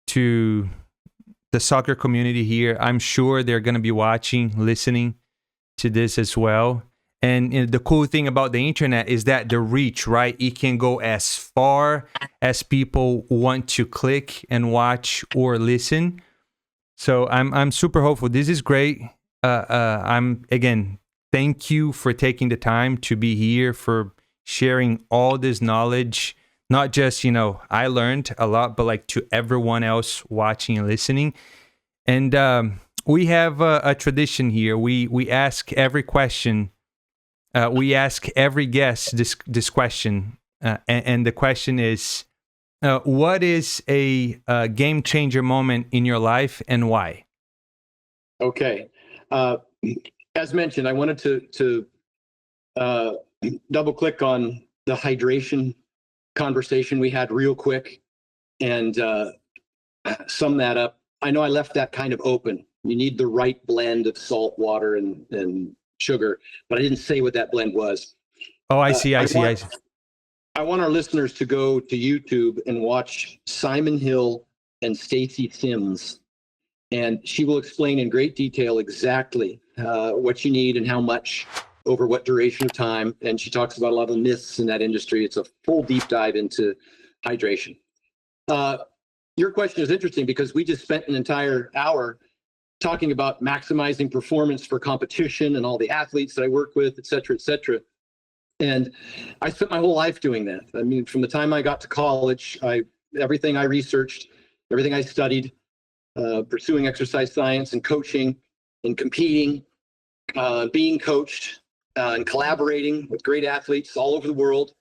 to the soccer community here. I'm sure they're gonna be watching, listening to this as well. And the cool thing about the internet is that the reach, right? It can go as far as people want to click and watch or listen. So I'm super hopeful. This is great. Thank you for taking the time to be here, for sharing all this knowledge. Not just, I learned a lot, but like to everyone else watching and listening. And we have a tradition here. We ask every question. We ask every guest this question, and the question is, what is a game changer moment in your life and why? Okay. As mentioned, I wanted to double click on the hydration conversation we had real quick and sum that up. I know I left that kind of open. You need the right blend of salt, water, and sugar, but I didn't say what that blend was. Oh, I see. I want our listeners to go to YouTube and watch Simon Hill and Stacy Sims, and she will explain in great detail exactly what you need and how much over what duration of time. And she talks about a lot of the myths in that industry. It's a full deep dive into hydration. Your question is interesting because we just spent an entire hour talking about maximizing performance for competition and all the athletes that I work with, et cetera, et cetera. And I spent my whole life doing that. I mean, from the time I got to college, everything I researched, everything I studied, pursuing exercise science and coaching and competing, being coached and collaborating with great athletes all over the world.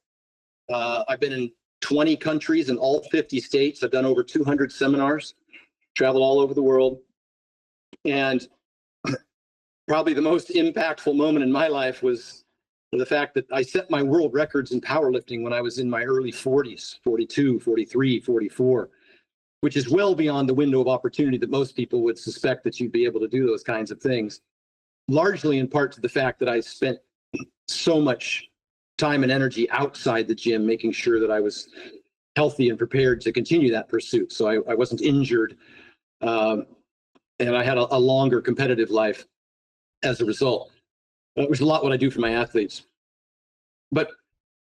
I've been in 20 countries in all 50 states. I've done over 200 seminars, traveled all over the world. And probably the most impactful moment in my life was the fact that I set my world records in powerlifting when I was in my early 40s, 42, 43, 44, which is well beyond the window of opportunity that most people would suspect that you'd be able to do those kinds of things, largely in part to the fact that I spent so much time and energy outside the gym, making sure that I was healthy and prepared to continue that pursuit. So I wasn't injured. And I had a longer competitive life as a result. It was a lot what I do for my athletes. But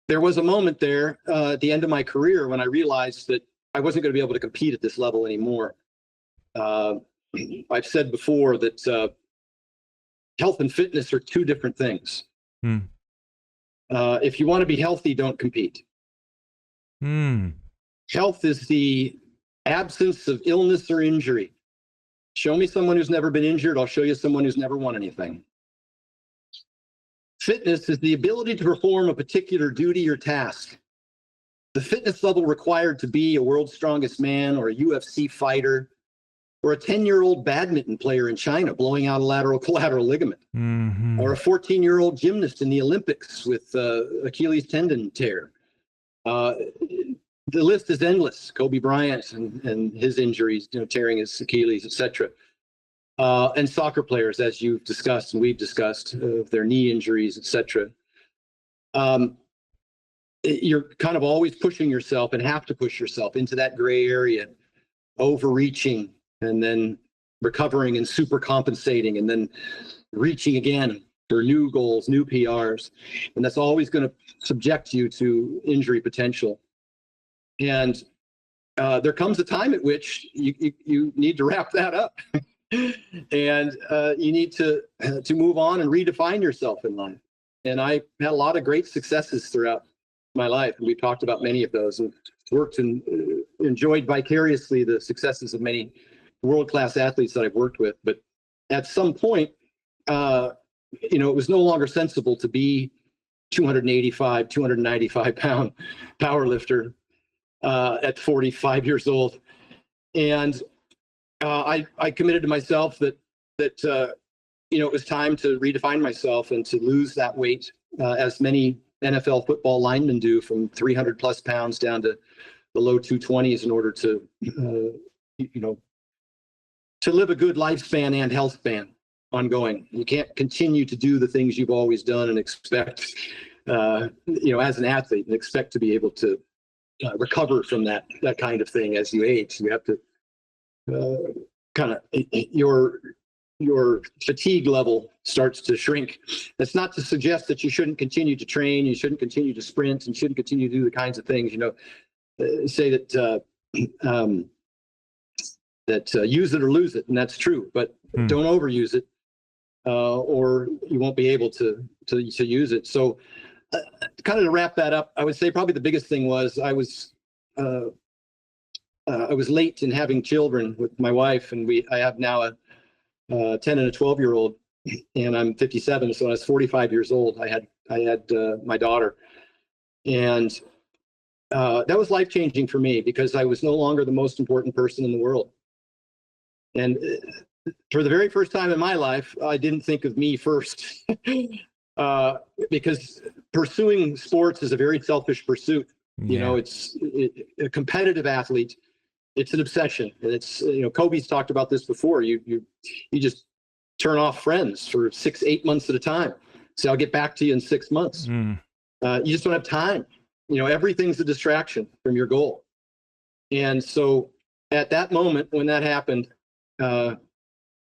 there was a moment there at the end of my career when I realized that I wasn't going to be able to compete at this level anymore. I've said before that health and fitness are two different things. If you want to be healthy, don't compete. Health is the absence of illness or injury. Show me someone who's never been injured. I'll show you someone who's never won anything. Fitness is the ability to perform a particular duty or task. The fitness level required to be a world's strongest man or a UFC fighter or a 10-year-old badminton player in China blowing out a lateral collateral ligament, or a 14-year-old gymnast in the Olympics with Achilles tendon tear. the list is endless. Kobe Bryant and his injuries, tearing his Achilles, etc. And soccer players, as you've discussed and we've discussed, their knee injuries, etc. You're kind of always pushing yourself and have to push yourself into that gray area, overreaching and then recovering and super compensating and then reaching again for new goals, new PRs. And that's always going to subject you to injury potential. And there comes a time at which you need to wrap that up. And you need to move on and redefine yourself in life. And I had a lot of great successes throughout my life, and we've talked about many of those, and worked and enjoyed vicariously the successes of many world-class athletes that I've worked with. But at some point, it was no longer sensible to be 285, 295 pound power lifter at 45 years old. And I committed to myself that it was time to redefine myself and to lose that weight, as many NFL football linemen do, from 300 plus pounds down to the low 220s in order to live a good lifespan and health span ongoing. You can't continue to do the things you've always done and expect, as an athlete, and expect to be able to recover from that kind of thing as you age. You have to kind of your fatigue level starts to shrink. That's not to suggest that you shouldn't continue to train, you shouldn't continue to sprint, and shouldn't continue to do the kinds of things, say that use it or lose it, and that's true. But don't overuse it, or you won't be able to use it. So, kind of to wrap that up, I would say probably the biggest thing was I was late in having children with my wife, and I have now a 10 and a 12-year-old, and I'm 57. So when I was 45 years old, I had my daughter, and that was life-changing for me because I was no longer the most important person in the world. And for the very first time in my life, I didn't think of me first, because pursuing sports is a very selfish pursuit. Yeah. It's a competitive athlete. It's an obsession, and it's Kobe's talked about this before. You just turn off friends for 6-8 months at a time. Say, I'll get back to you in 6 months. You just don't have time. Everything's a distraction from your goal. And so at that moment when that happened,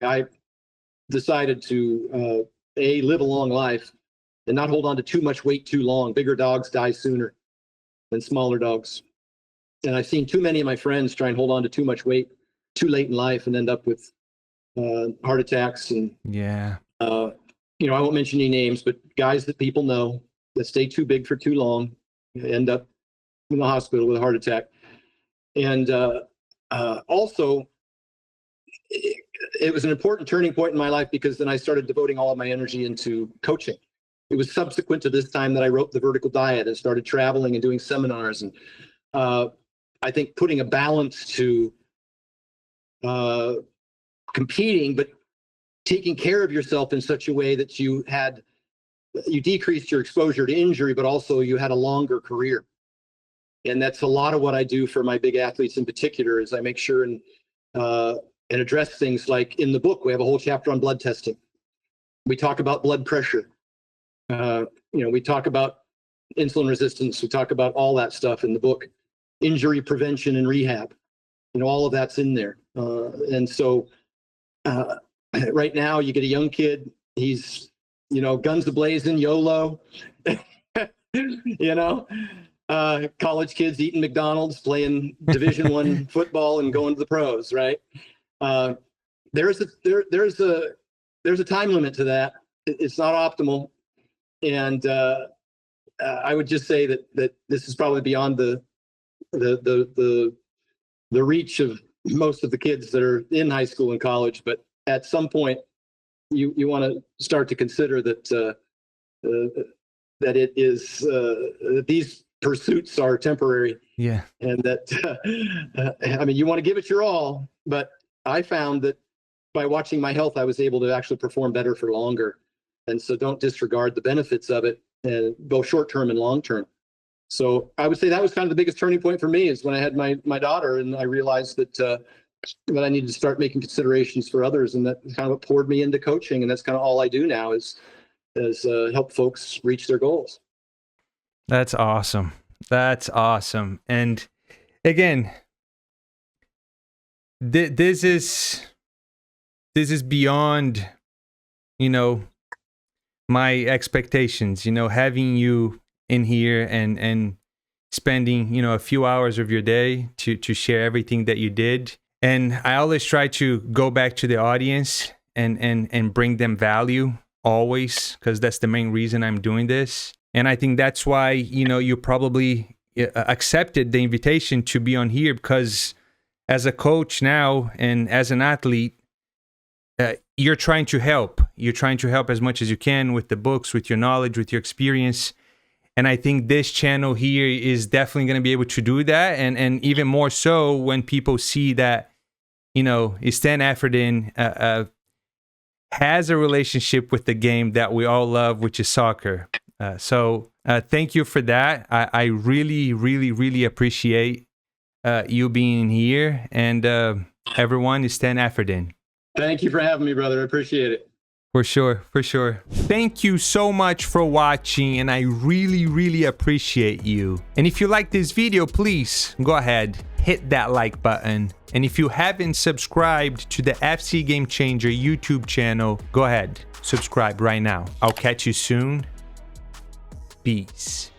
I decided to live a long life and not hold on to too much weight too long. Bigger dogs die sooner than smaller dogs. And I've seen too many of my friends try and hold on to too much weight too late in life and end up with heart attacks. And I won't mention any names, but guys that people know that stay too big for too long end up in the hospital with a heart attack. And also, it was an important turning point in my life because then I started devoting all of my energy into coaching. It was subsequent to this time that I wrote The Vertical Diet and started traveling and doing seminars. And I think putting a balance to competing, but taking care of yourself in such a way that you decreased your exposure to injury, but also you had a longer career. And that's a lot of what I do for my big athletes in particular, is I make sure and address things like in the book, we have a whole chapter on blood testing. We talk about blood pressure. We talk about insulin resistance. We talk about all that stuff in the book. Injury prevention and rehab, all of that's in there. And so right now you get a young kid, he's, guns a-blazing, YOLO, college kids eating McDonald's, playing Division I football and going to the pros, right? There's a time limit to that. It's not optimal. And I would just say that this is probably beyond the reach of most of the kids that are in high school and college, but at some point you want to start to consider that it is that these pursuits are temporary. Yeah. And that you want to give it your all, but I found that by watching my health, I was able to actually perform better for longer. And so don't disregard the benefits of it, both short term and long term. So I would say that was kind of the biggest turning point for me, is when I had my daughter, and I realized that I needed to start making considerations for others, and that kind of what poured me into coaching. And that's kind of all I do now is help folks reach their goals. That's awesome. That's awesome. And again, this is beyond, my expectations, having you in here and spending, a few hours of your day to share everything that you did. And I always try to go back to the audience and bring them value always, because that's the main reason I'm doing this. And I think that's why, you probably accepted the invitation to be on here, because as a coach now and as an athlete, you're trying to help. You're trying to help as much as you can with the books, with your knowledge, with your experience. And I think this channel here is definitely going to be able to do that. And even more so when people see that, Stan Efferding has a relationship with the game that we all love, which is soccer. So thank you for that. I really, really, really appreciate you being here. And everyone, is Stan Efferding. Thank you for having me, brother. I appreciate it. For sure, for sure. Thank you so much for watching, and I really, really appreciate you. And if you like this video, please go ahead, hit that like button. And if you haven't subscribed to the FC Game Changer YouTube channel, go ahead, subscribe right now. I'll catch you soon. Peace.